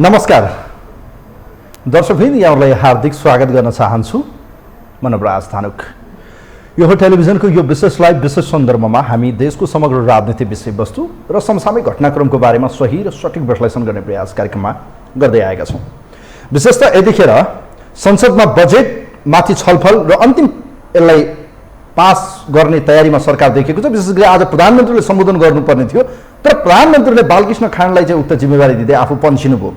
नमस्कार दर्शकवृन्द, यहाँलाई हार्दिक स्वागत गर्न चाहन्छु। म नवराज धानुक। यो हो टेलिभिजनको यो विशेष लाइभ विशेष सन्दर्भमा हामी देशको समग्र राजनीतिक विषयवस्तु र समसामयिक घटनाक्रमको बारेमा सही र सटीक विश्लेषण गर्ने प्रयास कार्यक्रममा गर्दै आएका छौँ। विशेषतः यतिखेर संसदमा बजेटमाथि छलफल र अन्तिम यसलाई पास गर्ने तयारीमा सरकार देखिएको छ। विशेष गरी आज प्रधानमन्त्रीले सम्बोधन गर्नुपर्ने थियो, तर प्रधानमन्त्रीले बालकृष्ण खाँडलाई चाहिँ उक्त जिम्मेवारी दिँदै आफू पन्सिनुभयो।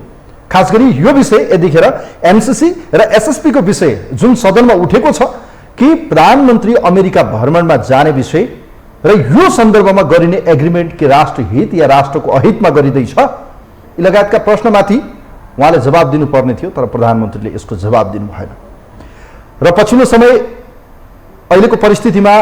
खास गरी यो विषय यतिखेर एमसीसी र एसएसपीको विषय जुन सदनमा उठेको छ कि प्रधानमन्त्री अमेरिका भ्रमणमा जाने विषय र यो सन्दर्भमा गरिने एग्रिमेन्ट कि राष्ट्रहित या राष्ट्रको अहितमा गरिँदैछ, यी लगायतका प्रश्नमाथि उहाँले जवाब दिनुपर्ने थियो, तर प्रधानमन्त्रीले यसको जवाब दिनु भएन। र पछिल्लो समय अहिलेको परिस्थितिमा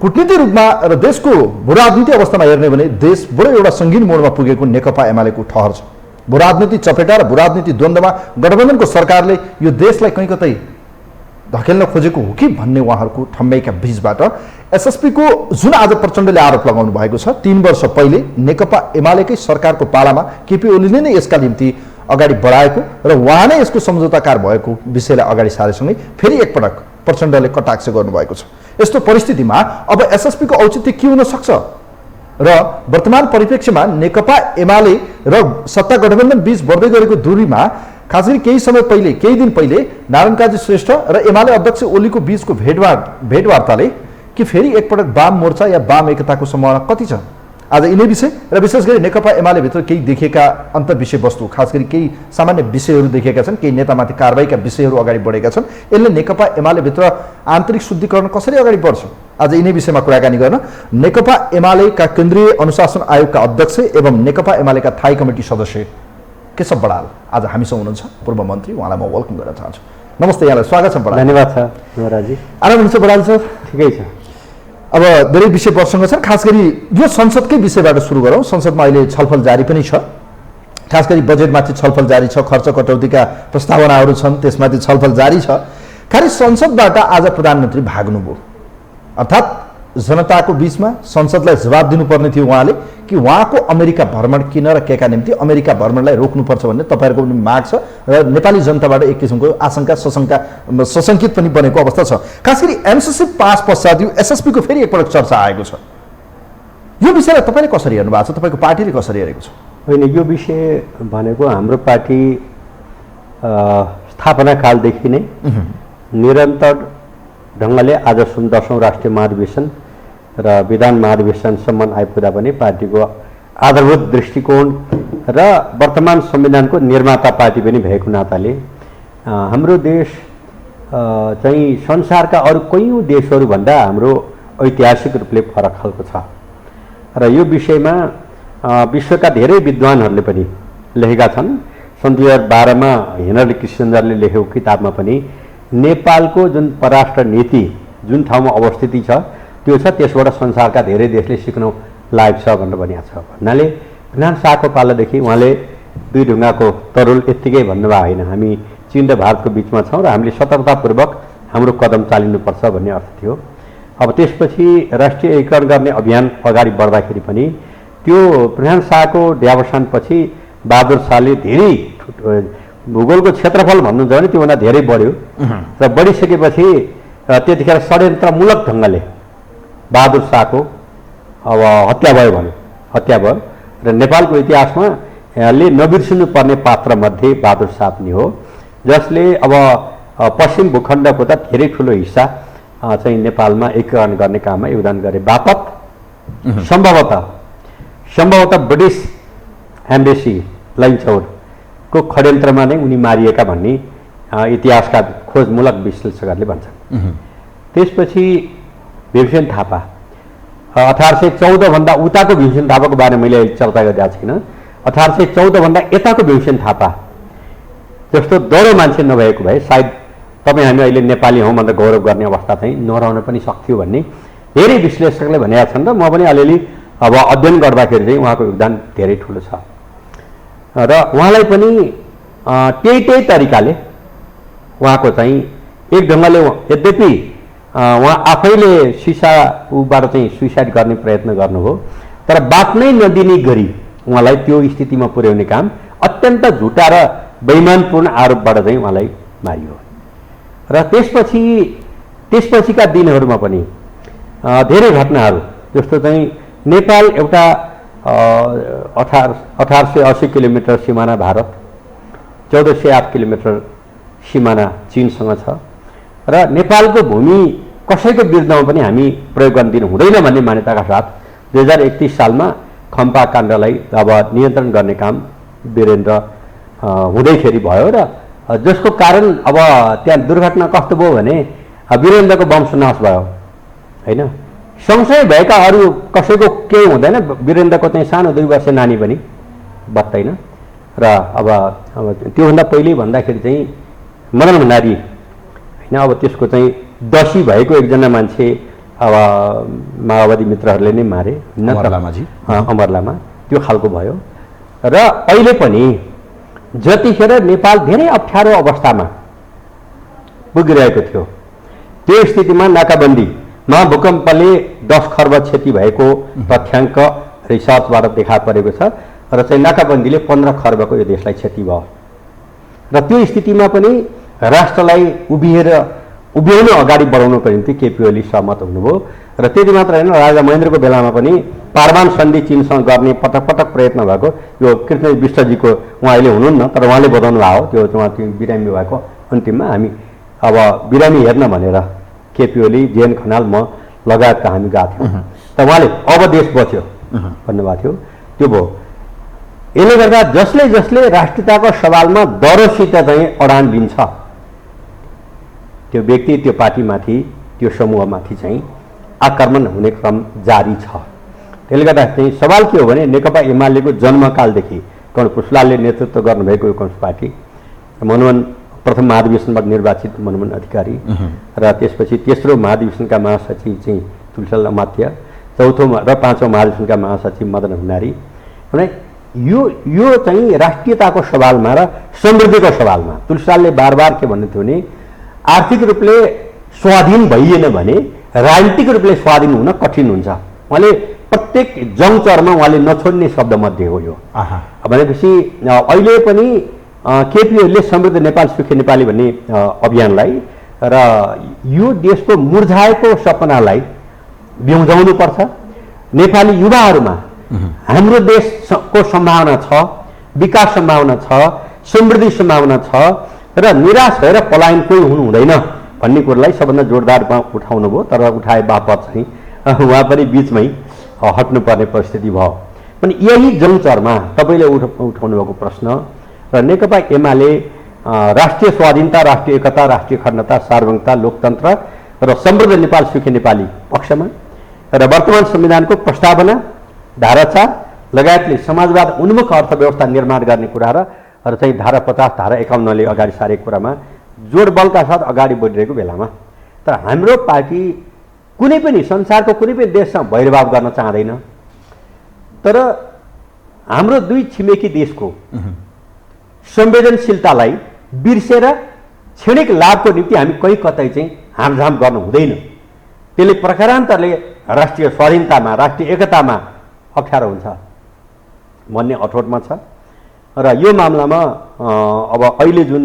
कूटनीतिक रूपमा र देशको भूराजनीति अवस्थामा हेर्ने भने देश बडो एउटा सङ्गीन मोडमा पुगेको नेकपा एमालेको ठहर छ। भूराजनीति चपेटा र भूराजनीति द्वन्द्वमा गठबन्धनको सरकारले यो देशलाई कहीँ कतै धकेल्न खोजेको हो कि भन्ने उहाँहरूको ठम्ब्याइका बीचबाट एसएसपीको जुन आज प्रचण्डले आरोप लगाउनु भएको छ, 3 वर्ष पहिले नेकपा एमालेकै सरकारको पालामा केपी ओलीले नै यसका निम्ति अगाडि बढाएको र उहाँ नै यसको सम्झौताकार भएको विषयलाई अगाडि सारेसँगै फेरि एकपटक प्रचण्डले कटाक्ष गर्नुभएको छ। यस्तो परिस्थितिमा अब एसएसपीको औचित्य के हुन सक्छ र वर्तमान परिप्रेक्ष्यमा नेकपा एमाले र सत्ता गठबन्धन बीच बढ्दै गरेको दूरीमा खास गरी केही दिन पहिले नारायण काजी श्रेष्ठ र एमाले अध्यक्ष ओलीको बीचको भेटवार्ताले कि फेरि एकपटक वाम मोर्चा या वाम एकताको सम्भावना कति छ? आज यिनै विषय र विशेष गरी नेकपा एमाले भित्र केही देखेका अन्तर्विषय वस्तु, खास गरी केही सामान्य विषयहरू देखेका छन्, केही नेतामाथि कारबाहीका विषयहरू अगाडि बढेका छन्। यसले नेकपा एमाले भित्र आन्तरिक शुद्धिकरण कसरी अगाडि बढ्छ, आज यिनै विषयमा कुराकानी गर्न नेकपा एमालेका केन्द्रीय अनुशासन आयोगका अध्यक्ष एवं नेकपा एमालेका थाई कमिटी सदस्य केशव बडाल आज हामीसँग हुनुहुन्छ। पूर्व मन्त्री, उहाँलाई म वेलकम गर्न चाहन्छु। नमस्ते, यहाँलाई स्वागत छ बडाल। धन्यवाद छ नवराजी। आराम हुनुहुन्छ बडाल सर? ठिकै छ। अब धेरै विषय प्रसङ्ग छन्, खास गरी यो संसदकै विषयबाट सुरु गरौँ। संसदमा अहिले छलफल जारी पनि छ, खास गरी बजेटमाथि छलफल जारी छ, खर्च कटौतीका प्रस्तावनाहरू छन्, त्यसमाथि छलफल जारी छ। खालि संसदबाट आज प्रधानमन्त्री भाग्नुभयो, अर्थात् जनताको बीचमा संसदलाई जवाब दिनुपर्ने थियो उहाँले कि उहाँको अमेरिका भ्रमण किन र केका निम्ति अमेरिका भ्रमणलाई रोक्नुपर्छ भन्ने तपाईँहरूको पनि माग छ र नेपाली जनताबाट एक किसिमको आशंका सशङ्कित पनि बनेको अवस्था छ। खास गरी एमसीसी पास पश्चात यो एसएसपीको फेरि एकपटक चर्चा आएको छ। यो विषयलाई तपाईँले कसरी हेर्नु भएको छ, तपाईँको पार्टीले कसरी हेरेको छ? होइन, यो विषय भनेको हाम्रो पार्टी स्थापना कालदेखि नै निरन्तर ढङ्गले आज 10औं राष्ट्रिय महाधिवेशन र विधान महाधिवेशनसम्म आइपुग्दा पनि पार्टीको आधारभूत दृष्टिकोण र वर्तमान संविधानको निर्माता पार्टी पनि भएको नाताले हाम्रो देश चाहिँ संसारका अरू कयौँ देशहरूभन्दा हाम्रो ऐतिहासिक रूपले फरक खालको छ र यो विषयमा विश्वका धेरै विद्वानहरूले पनि लेखेका छन्। सन् 2012 मा हेनरी किसिन्जरले लेखेको किताबमा पनि नेपालको जुन परराष्ट्र नीति जुन ठाउँमा अवस्थिति छ त्यो छ, त्यसबाट संसारका धेरै देशले सिक्न लायक छ भनेर भनिएको छ। भन्नाले प्रधान शाहको पालादेखि उहाँले दुई ढुङ्गाको तरुल यत्तिकै भन्नुभएको होइन, हामी चीन र भारतको बिचमा छौँ र हामीले सतर्कतापूर्वक हाम्रो कदम चालिनुपर्छ भन्ने अर्थ थियो। अब त्यसपछि राष्ट्रिय एकीकरण गर्ने अभियान अगाडि बढ्दाखेरि पनि त्यो प्रधान शाहको देहावसानपछि बहादुर शाहले धेरै भूगोलको क्षेत्रफल भन्नुहुन्छ भने त्योभन्दा धेरै बढ्यो र बढिसकेपछि त्यतिखेर षड्यन्त्रमूलक ढङ्गले बहादुर शाहको अब हत्या भयो र नेपालको इतिहासमा ले नबिर्सिनु पर्ने पात्रमध्ये बहादुर शाह पनि हो, जसले अब पश्चिम भूखण्डको त धेरै ठुलो हिस्सा चाहिँ नेपालमा एकीकरण गर्ने काममा योगदान गरे बापत सम्भवतः ब्रिटिस एम्बेसी लैनचौरको षड्यन्त्रमा नै उनी मारिएका भन्ने इतिहासका खोजमूलक विश्लेषकहरूले भन्छन्। त्यसपछि भीमसेन थापा 1814 भन्दा उताको भीमसेन थापाको बारेमा मैले चर्चा गरिरहेको छैन, 1814 भन्दा यताको भीमसेन थापा जस्तो दौडो मान्छे नभएको भए सायद तपाईँ हामी अहिले नेपाली हौँ भनेर गौरव गर्ने अवस्था चाहिँ नरहन पनि सक्थ्यो भन्ने धेरै विश्लेषकले भनेका छन् र म पनि अलिअलि अब अध्ययन गर्दाखेरि चाहिँ उहाँको योगदान धेरै ठुलो छ र उहाँलाई पनि त्यही तरिकाले उहाँको चाहिँ एक ढङ्गले यद्यपि उहाँ आफैले ऊबाट चाहिँ सुइसाइड गर्ने प्रयत्न गर्नुभयो तर बाँच्नै नदिने गरी उहाँलाई त्यो स्थितिमा पुर्याउने काम अत्यन्त झुटा र बेइमानपूर्ण आरोपबाट चाहिँ उहाँलाई मारियो। र त्यसपछिका दिनहरूमा पनि धेरै घटनाहरू, जस्तो चाहिँ नेपाल एउटा 1880 किलोमिटर सिमाना भारत, 1408 किलोमिटर सिमाना चीनसँग छ र नेपालको भूमि कसैको विरुद्धमा पनि हामी प्रयोग गर्न दिनु हुँदैन भन्ने मान्यताका साथ 2031 सालमा खम्पा काण्डलाई अब नियन्त्रण गर्ने काम वीरेन्द्र हुँदैखेरि भयो र जसको कारण अब त्यहाँ दुर्घटना कस्तो भयो भने वीरेन्द्रको वंशनाश भयो होइन। सँगसँगै भएका अरू कसैको केही हुँदैन, वीरेन्द्रको चाहिँ सानो 2 वर्षे नानी पनि बत्दैन र अब त्योभन्दा पहिले भन्दाखेरि चाहिँ मदन भण्डारी होइन, अब त्यसको चाहिँ दसी भएको एकजना मान्छे अब माओवादी मित्रहरूले नै मारे, अमर लामा, त्यो खालको भयो। र अहिले पनि जतिखेर नेपाल धेरै अप्ठ्यारो अवस्थामा पुगिरहेको थियो त्यो स्थितिमा नाकाबन्दी महाभूकम्पले 10 खर्ब क्षति भएको तथ्याङ्क रिसर्चबाट देखा परेको छ र चाहिँ नाकाबन्दीले 15 खर्बको यो देशलाई क्षति भयो। र त्यो स्थितिमा पनि राष्ट्रलाई उभिउन अगाडि बढाउनको निम्ति केपी ओली सहमत हुनुभयो। र त्यति मात्र होइन, राजा महेन्द्रको बेलामा पनि पारमान सन्धि चीनसँग गर्ने पटक पटक प्रयत्न भएको, यो कृष्ण विष्टजीको उहाँ अहिले हुनुहुन्न तर उहाँले बताउनु भएको त्यो उहाँ बिरामी भएको अन्तिममा हामी अब बिरामी हेर्न भनेर केपी ओली, जेएन खनाल, म लगायतका हामी गएको थियौँ त उहाँले अब देश बच्यो भन्नुभएको थियो। त्यो भयो। यसले गर्दा जसले जसले राष्ट्रियताको सवालमा डरसित चाहिँ अडान लिन्छ त्यो व्यक्ति, त्यो पार्टीमाथि, त्यो समूहमाथि चाहिँ आक्रमण हुने क्रम जारी छ। त्यसले गर्दा चाहिँ सवाल के हो भने नेकपा एमालेको जन्मकालदेखि कर्ण पुष्लालले नेतृत्व गर्नुभएको यो कम्युनिस्ट पार्टी, मनमोहन प्रथम महाधिवेशनबाट निर्वाचित मनमोहन अधिकारी र त्यसपछि तेस्रो महाधिवेशनका महासचिव चाहिँ तुलसीलाल अमात्य, चौथो र पाँचौँ महाधिवेशनका महासचिव मदन भण्डारी, भने यो चाहिँ राष्ट्रियताको सवालमा र समृद्धिको सवालमा तुलसीलालले बार बार के भन्नु थियो भने आर्थिक रूपले स्वाधीन भइएन भने राजनीतिक रूपले स्वाधीन हुन कठिन हुन्छ। उहाँले प्रत्येक जङ्चरमा उहाँले नछोड्ने शब्दमध्ये हो यो। भनेपछि अहिले पनि केपी ओलीले समृद्ध नेपाल सुखी नेपाली भन्ने अभियानलाई र यो देशको मुर्झाएको सपनालाई ब्याउँझाउनुपर्छ। नेपाली युवाहरूमा हाम्रो देशको सम्भावना छ, विकास सम्भावना छ, समृद्धि सम्भावना छ र निराश भएर पलायन कोही हुनु हुँदैन भन्ने कुरालाई सबभन्दा जोरदारमा उठाउनु भयो। तर उठाए बापत चाहिँ उहाँ पनि बिचमै हट्नुपर्ने परिस्थिति भयो। पनि यही जङ्चरमा तपाईँले उठाउनु भएको प्रश्न र नेकपा एमाले राष्ट्रिय स्वाधीनता, राष्ट्रिय एकता, राष्ट्रिय अखण्डता, सार्वभौमिकता, लोकतन्त्र र समृद्ध नेपाल सुखी नेपाली पक्षमा र वर्तमान संविधानको प्रस्तावना, धारा 4 लगायतले समाजवाद उन्मुख अर्थव्यवस्था निर्माण गर्ने कुरा र चाहिँ धारा 50, धारा 51ले अगाडि सारेको कुरामा जोडबलका साथ अगाडि बढिरहेको बेलामा तर हाम्रो पार्टी कुनै पनि संसारको कुनै पनि देशसँग भैरभाव गर्न चाहँदैन। तर हाम्रो दुई छिमेकी देशको संवेदनशीलतालाई बिर्सेर क्षणिक लाभको निम्ति हामी कहीँ कतै चाहिँ हामझाम गर्नु हुँदैन। त्यसले प्रकारान्तरले राष्ट्रिय स्वाधीनतामा, राष्ट्रिय एकतामा अप्ठ्यारो हुन्छ भन्ने अठोटमा छ। र यो मामलामा अब अहिले जुन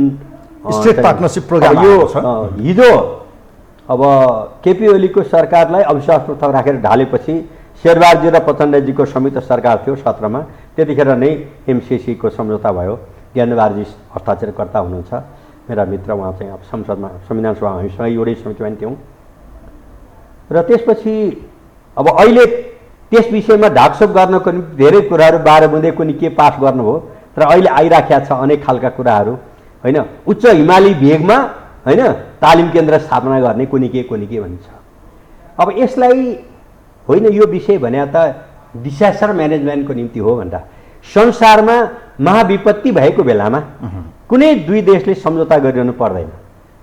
स्टेट पार्टनरशिप प्रोग्राम यो हिजो अब केपी ओलीको सरकारलाई अविश्वास प्रस्ताव राखेर ढालेपछि शेरबहादुर र प्रचण्डजीको संयुक्त सरकार थियो 17मा, त्यतिखेर नै एमसिसीको सम्झौता भयो। ज्ञानवारजी हस्ताक्षरकर्ता हुनुहुन्छ, मेरा मित्र, उहाँ चाहिँ अब संसदमा संविधान सभा हामीसँग एउटै समितिमा थियौँ। र त्यसपछि अब अहिले त्यस विषयमा ढाकछोप गर्नको निम्ति धेरै कुराहरू 12 बुँदे कुनै के पास गर्नुभयो तर अहिले आइराखेका छ अनेक खालका कुराहरू होइन। उच्च हिमाली भेगमा होइन तालिम केन्द्र स्थापना गर्ने कुनै के भनिन्छ। अब यसलाई होइन यो विषय भने त डिसास्टर म्यानेजमेन्टको निम्ति हो भन्दा संसारमा महाविपत्ति भएको बेलामा कुनै दुई देशले सम्झौता गरिरहनु पर्दैन।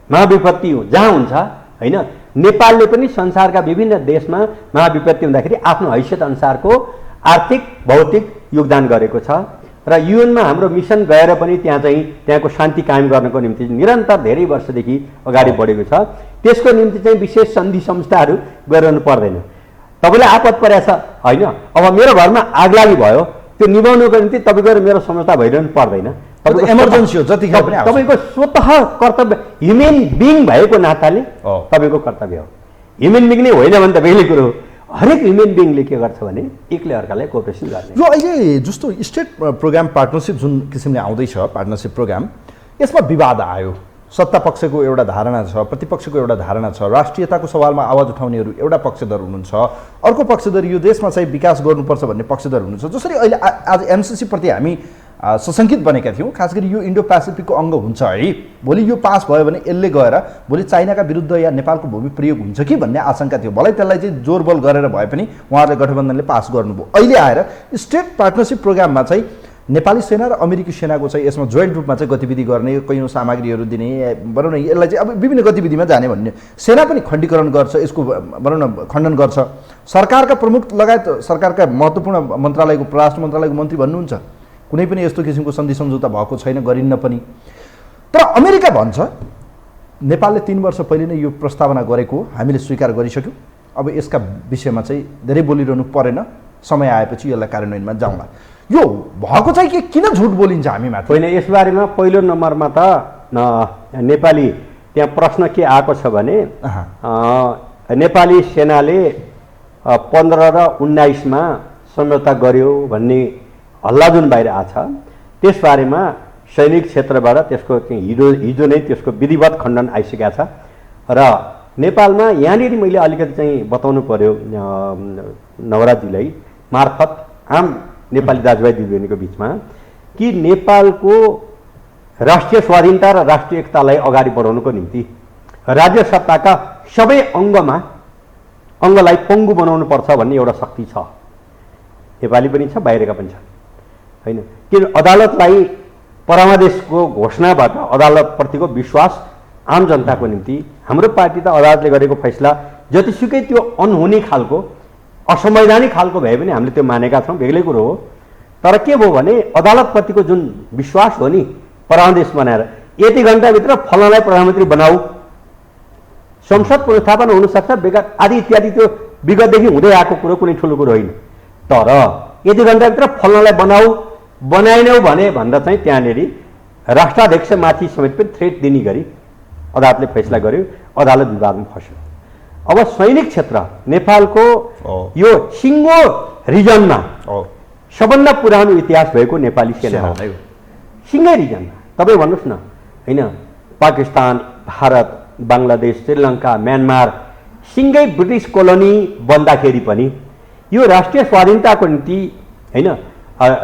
महाविपत्ति जहाँ हुन्छ होइन, नेपालले पनि संसारका विभिन्न देशमा महाविपत्ति हुँदाखेरि आफ्नो हैसियत अनुसारको आर्थिक भौतिक योगदान गरेको छ र युएनमा हाम्रो मिसन गएर पनि त्यहाँको शान्ति कायम गर्नको निम्ति निरन्तर धेरै वर्षदेखि अगाडि बढेको छ। त्यसको निम्ति चाहिँ विशेष सन्धि संस्थाहरू गरिरहनु पर्दैन। तपाईँलाई आपत परेछ होइन, अब मेरो घरमा आगलागी भयो त्यो निभाउनुको निम्ति तपाईँको र मेरो समझौता भइरहनु पर्दैन। तपाईँको इमर्जेन्सी हो, जतिखेर पनि आउँछ। तपाईँको स्वतः कर्तव्य ह्युमेन बिङ भएको नाताले तपाईँको कर्तव्य हो। ह्युमेन बिङ नै होइन भने त बेग्लै कुरो हो। हरेक ह्युमेन बिङले के गर्छ भने एकले अर्कालाई कोअपरेसन गर्ने। यो अहिले जस्तो स्टेट प्रोग्राम पार्टनरसिप जुन किसिमले आउँदैछ, पार्टनरसिप प्रोग्राम, यसमा विवाद आयो। सत्ता पक्षको एउटा धारणा छ, प्रतिपक्षको एउटा धारणा छ, राष्ट्रियताको सवालमा आवाज उठाउनेहरू एउटा पक्षधर हुनुहुन्छ, अर्को पक्षधर यो देशमा चाहिँ विकास गर्नुपर्छ भन्ने पक्षधर हुनुहुन्छ। जसरी अहिले आज एमसिसी प्रति हामी सशङ्कित बनेका थियौँ, खास गरी यो इन्डो पेसिफिकको अङ्ग हुन्छ है, भोलि यो पास भयो भने यसले गएर भोलि चाइनाका विरुद्ध या नेपालको भूमि प्रयोग हुन्छ कि भन्ने आशंका थियो। भलै त्यसलाई चाहिँ जोरबल गरेर भए पनि उहाँहरूले गठबन्धनले पास गर्नुभयो। अहिले आएर स्टेट पार्टनरसिप प्रोग्राममा चाहिँ नेपाली सेना र अमेरिकी सेनाको चाहिँ यसमा जोइन्ट रूपमा चाहिँ गतिविधि गर्ने, कैयौँ सामग्रीहरू दिने, भनौँ न यसलाई चाहिँ अब विभिन्न गतिविधिमा जाने भन्ने, सेना पनि खण्डीकरण गर्छ, यसको भनौँ न खण्डन गर्छ। सरकारका प्रमुख लगायत सरकारका महत्त्वपूर्ण मन्त्रालयको, परराष्ट्र मन्त्रालयको मन्त्री भन्नुहुन्छ कुनै पनि यस्तो किसिमको सन्धि सम्झौता भएको छैन, गरिन्न पनि। तर अमेरिका भन्छ नेपालले 3 वर्ष पहिले नै यो प्रस्तावना गरेको हामीले स्वीकार गरिसक्यौँ, अब यसका विषयमा चाहिँ धेरै बोलिरहनु परेन, समय आएपछि यसलाई कार्यान्वयनमा जाउँला। यो भएको चाहिँ के किन झुट बोलिन्छ हामीमाथि? होइन, यसबारेमा पहिलो नम्बरमा त नेपाली त्यहाँ प्रश्न के आएको छ भने नेपाली सेनाले 15 र 19मा सम्झौता गर्यो भन्ने हल्ला जुन बाहिर आछ, त्यसबारेमा सैनिक क्षेत्रबाट त्यसको हिजो नै त्यसको विधिवत खण्डन आइसकेको छ। र नेपालमा यहाँनिर मैले अलिकति चाहिँ बताउनु पर्यो नवराजीलाई मार्फत आम नेपाली दाजुभाइ दिदीबहिनीको बिचमा कि नेपालको राष्ट्रिय स्वाधीनता र राष्ट्रिय एकतालाई अगाडि बढाउनुको निम्ति राज्य सत्ताका सबै अङ्गलाई पङ्गु बनाउनु पर्छ भन्ने एउटा शक्ति छ। नेपाली पनि छ, बाहिरका पनि छ, होइन? किन अदालतलाई परमादेशको घोषणाबाट अदालतप्रतिको विश्वास आम जनताको निम्ति हाम्रो पार्टी त अदालतले गरेको फैसला जतिसुकै त्यो अनहुने खालको असंवैधानिक खालको भए पनि हामीले त्यो मानेका छौँ, बेग्लै कुरो हो। तर के भयो भने अदालतप्रतिको जुन विश्वास हो नि, परमादेश बनाएर यति घन्टाभित्र फलानालाई प्रधानमन्त्री बनाऊ, संसद पुनर्स्थापन हुनसक्छ बेगर आदि इत्यादि, त्यो विगतदेखि हुँदै आएको कुरो कुनै ठुलो कुरो होइन। तर यति घन्टाभित्र फलानालाई बनाएनौ भने भन्दा चाहिँ त्यहाँनिर राष्ट्राध्यक्षमाथि समेत पनि थ्रेट दिने गरी अदालतले फैसला गर्यो, अदालत विवादमा फस्यो। अब सैनिक क्षेत्र नेपालको यो सिङ्गो रिजनमा सबभन्दा पुरानो इतिहास भएको नेपाली सेना हो, सिङ्गै रिजनमा। तपाईँ भन्नुहोस् न, होइन? पाकिस्तान, भारत, बङ्गलादेश, श्रीलङ्का, म्यानमार सिङ्गै ब्रिटिस कोलोनी बन्दाखेरि पनि यो राष्ट्रिय स्वाधीनताको निम्ति, होइन,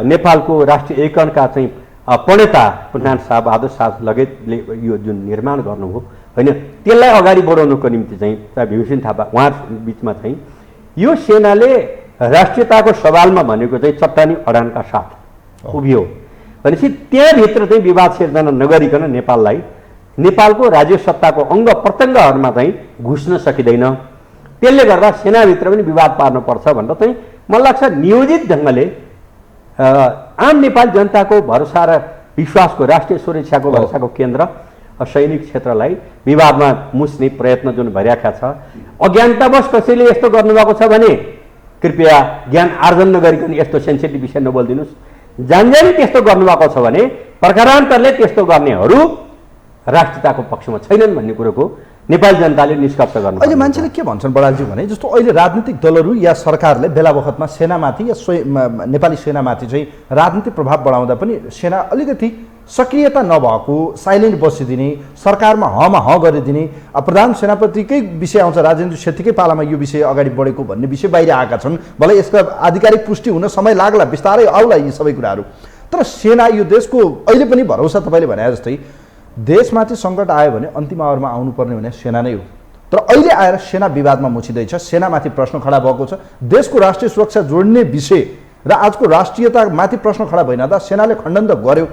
नेपालको राष्ट्रिय एकीकरणका चाहिँ प्रणेता पुनान शाह बहादुर शाह लगायतले यो जुन निर्माण गर्नुभयो, होइन, त्यसलाई अगाडि बढाउनुको निम्ति चाहिँ भीमसेन थापा उहाँ बिचमा चाहिँ यो सेनाले राष्ट्रियताको सवालमा भनेको चाहिँ चट्टानी अडानका साथ उभियो भनेपछि त्यहाँभित्र चाहिँ विवाद सिर्जना नगरिकन नेपालको राज्य सत्ताको अङ्ग प्रत्यङ्गहरूमा चाहिँ घुस्न सकिँदैन। त्यसले गर्दा सेनाभित्र पनि विवाद पार्नुपर्छ भनेर चाहिँ मलाई लाग्छ नियोजित ढङ्गले आम नेपाली जनताको भरोसा र विश्वासको, राष्ट्रिय सुरक्षाको भरोसाको केन्द्र सैनिक क्षेत्रलाई विवादमा मुस्ने प्रयत्न जुन भइरहेको छ, अज्ञानतावश कसैले यस्तो गर्नुभएको छ भने कृपया ज्ञान आर्जन नगरिकन यस्तो सेन्सिटिभ विषय नबोलिदिनुहोस्। जानजानी त्यस्तो गर्नुभएको छ भने प्रकारान्तरले त्यस्तो गर्नेहरू राष्ट्रियताको पक्षमा छैनन् भन्ने कुरोको नेपाली जनताले निष्कर्ष गर्नु। अहिले मान्छेले के भन्छन् बडालजी भने जस्तो अहिले राजनीतिक दलहरू या सरकारले बेला बखतमा सेनामाथि या नेपाली सेनामाथि चाहिँ राजनीतिक प्रभाव बढाउँदा पनि सेना अलिकति सक्रियता नभएको, साइलेन्ट बसिदिने, सरकारमा हमा ह गरिदिने, प्रधान सेनापतिकै विषय आउँछ राजेन्द्र सेठीकै पालामा यो विषय अगाडि बढेको भन्ने विषय बाहिर आएका छन्। भलै यसका आधिकारिक पुष्टि हुन समय लाग्ला, बिस्तारै आउला यी सबै कुराहरू। तर सेना यो देशको अहिले पनि भरोसा, तपाईँले भने जस्तै देशमाथि सङ्कट आयो भने अन्तिम आवरमा आउनुपर्ने भने सेना नै हो। तर अहिले आएर सेना विवादमा मुछिँदैछ, सेनामाथि प्रश्न खडा भएको छ। देशको राष्ट्रिय सुरक्षा जोड्ने विषय र आजको राष्ट्रियतामाथि प्रश्न खडा भइनदा सेनाले खण्डन त गर्यो।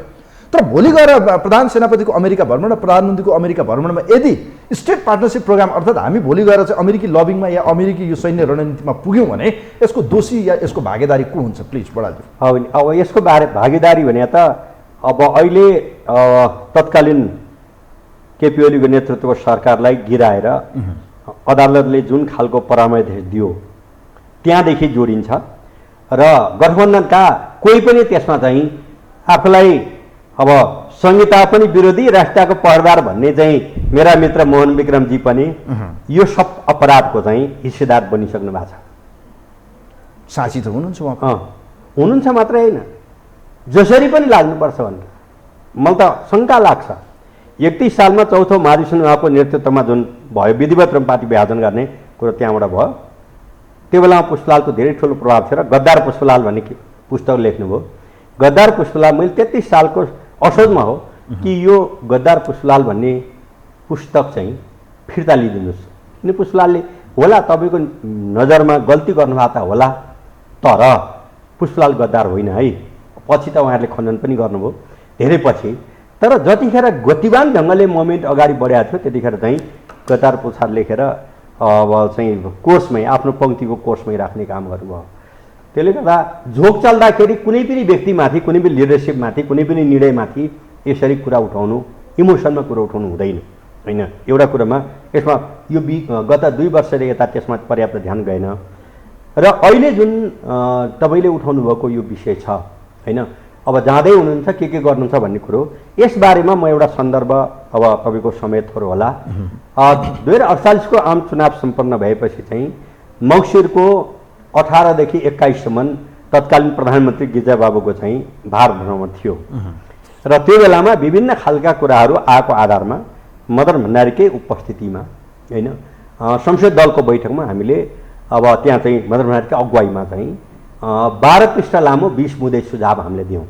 तर भोलि गएर प्रधान सेनापतिको अमेरिका भ्रमण र प्रधानमन्त्रीको अमेरिका भ्रमणमा यदि स्टेट पार्टनरसिप प्रोग्राम अर्थात् हामी भोलि गएर चाहिँ अमेरिकी लबिङमा या अमेरिकी यो सैन्य रणनीतिमा पुग्यौँ भने यसको दोषी या यसको भागीदारी को हुन्छ? प्लिज बडालजी। अब यसको भागीदारी भने त अब अहिले तत्कालीन केपी ओलीको नेतृत्वको सरकारलाई गिराएर अदालतले जुन खालको परामर्श दियो त्यहाँदेखि जोडिन्छ र गठबन्धनका कोही पनि त्यसमा चाहिँ आफूलाई अब संहिता पनि विरोधी राष्ट्रको पहरेदार भन्ने चाहिँ मेरा मित्र मोहन विक्रमजी पनि यो सब अपराधको चाहिँ हिस्सेदार बनिसक्नु भएको छ। साँची त हुनुहुन्छ उहाँ? हुनुहुन्छ मात्रै होइन, जसरी पनि लाग्नुपर्छ भनेर मलाई त शङ्का लाग्छ। 31 सालमा चौथो महाधिवेशन उहाँको नेतृत्वमा जुन भयो विधिवत रूपमा पार्टी विभाजन गर्ने कुरो त्यहाँबाट भयो। त्यो बेलामा पुष्पलालको धेरै ठुलो प्रभाव थियो र गद्दार पुष्पलाल भन्ने पुस्तक लेख्नुभयो। गद्दार पुष्पलाल मैले 33 सालको असोजमा हो कि यो गद्दार पुष्पलाल भन्ने पुस्तक चाहिँ फिर्ता लिइदिनुहोस्। किन पुष्पलालले होला तपाईँको नजरमा गल्ती गर्नुभएको त होला, तर पुष्पलाल गद्दार होइन है। पछि त उहाँहरूले खण्डन पनि गर्नुभयो धेरै पछि। तर जतिखेर गतिवान ढङ्गले मोमेन्ट अगाडि बढाएको थियो त्यतिखेर चाहिँ गद्दार पुछार लेखेर अब चाहिँ कोर्समै आफ्नो पङ्क्तिको कोर्समै राख्ने काम गर्नुभयो। त्यसले गर्दा झोक चल्दाखेरि कुनै पनि व्यक्तिमाथि, कुनै पनि लिडरसिपमाथि, कुनै पनि निर्णयमाथि यसरी कुरा उठाउनु, इमोसनमा कुरा उठाउनु हुँदैन होइन। एउटा कुरामा यसमा यो गत 2 वर्षले यता त्यसमा पर्याप्त ध्यान गएन र अहिले जुन तपाईँले उठाउनु भएको यो विषय छ होइन, अब जाँदै हुनुहुन्छ के गर्नुहुन्छ भन्ने कुरो, यसबारेमा म एउटा सन्दर्भ अब तपाईँको समय थोरो होला। 2048 को आम चुनाव सम्पन्न भएपछि चाहिँ मङ्सिरको 18 देखि 21 सम्म तत्कालीन प्रधानमन्त्री गिरिजाबाबुको चाहिँ भार भ्रमण थियो र त्यो बेलामा विभिन्न खालका कुराहरू आएको आधारमा मदन भण्डारीकै उपस्थितिमा होइन संसद दलको बैठकमा हामीले अब त्यहाँ चाहिँ मदन भण्डारीको अगुवाईमा चाहिँ 12 पृष्ठ लामो 20 बुँदे सुझाव हामीले दियौँ।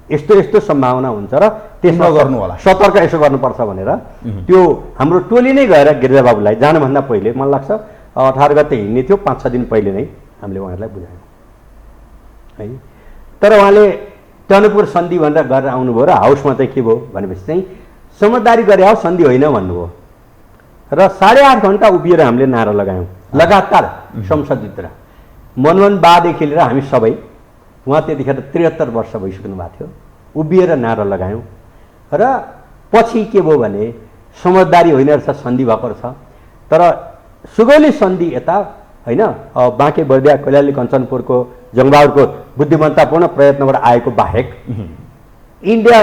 यस्तो यस्तो सम्भावना हुन्छ र त्यसमा गर्नु होला, सतर्क यसो गर्नुपर्छ भनेर त्यो हाम्रो टोली नै गएर गिरिजाबाबुलाई जानुभन्दा पहिले मलाई लाग्छ 18 गते हिँड्ने थियो, 5-6 दिन पहिले नै हामीले उहाँहरूलाई बुझायौँ है। तर उहाँले टनकपुर सन्धि भनेर गरेर आउनुभयो र हाउसमा चाहिँ के भयो भनेपछि चाहिँ समझदारी गरे हो सन्धि होइन भन्नुभयो र 8.5 घन्टा उभिएर हामीले नारा लगायौँ लगातार संसदभित्र। मनमोहन बादेखि लिएर हामी सबै, उहाँ त्यतिखेर 73 वर्ष भइसक्नु भएको थियो, उभिएर नारा लगायौँ र पछि के भयो भने समझदारी होइन रहेछ सन्धि भएको रहेछ। तर सुगौली सन्धि यता होइन बाँके बर्दिया कैलाली कञ्चनपुरको जङ्गबहादुरको बुद्धिमत्तापूर्ण प्रयत्नबाट आएको बाहेक इन्डिया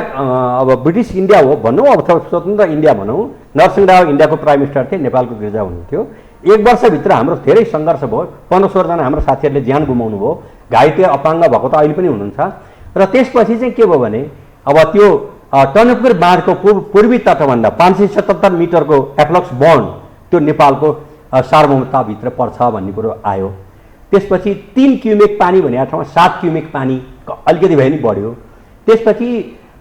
अब ब्रिटिस इन्डिया हो भनौँ अथवा स्वतन्त्र इन्डिया भनौँ, नरसिंह राव इन्डियाको प्राइम मिनिस्टर थिए, नेपालको गिरिजा हुनुहुन्थ्यो। 1 वर्षभित्र हाम्रो धेरै सङ्घर्ष भयो, 15-16 जना हाम्रो साथीहरूले ज्यान गुमाउनु भयो, घाइते अपाङ्ग भएको त अहिले पनि हुनुहुन्छ। र त्यसपछि चाहिँ के भयो भने अब त्यो टनकपुर बाँधको पूर्वी तटभन्दा 577 मिटरको एप्लक्स बन्ड त्यो नेपालको सार्वभौमताभित्र पर्छ भन्ने कुरो आयो। त्यसपछि 3 क्युमेक पानी भनेको ठाउँमा 7 क्युमेक पानी अलिकति भए नि बढ्यो। त्यसपछि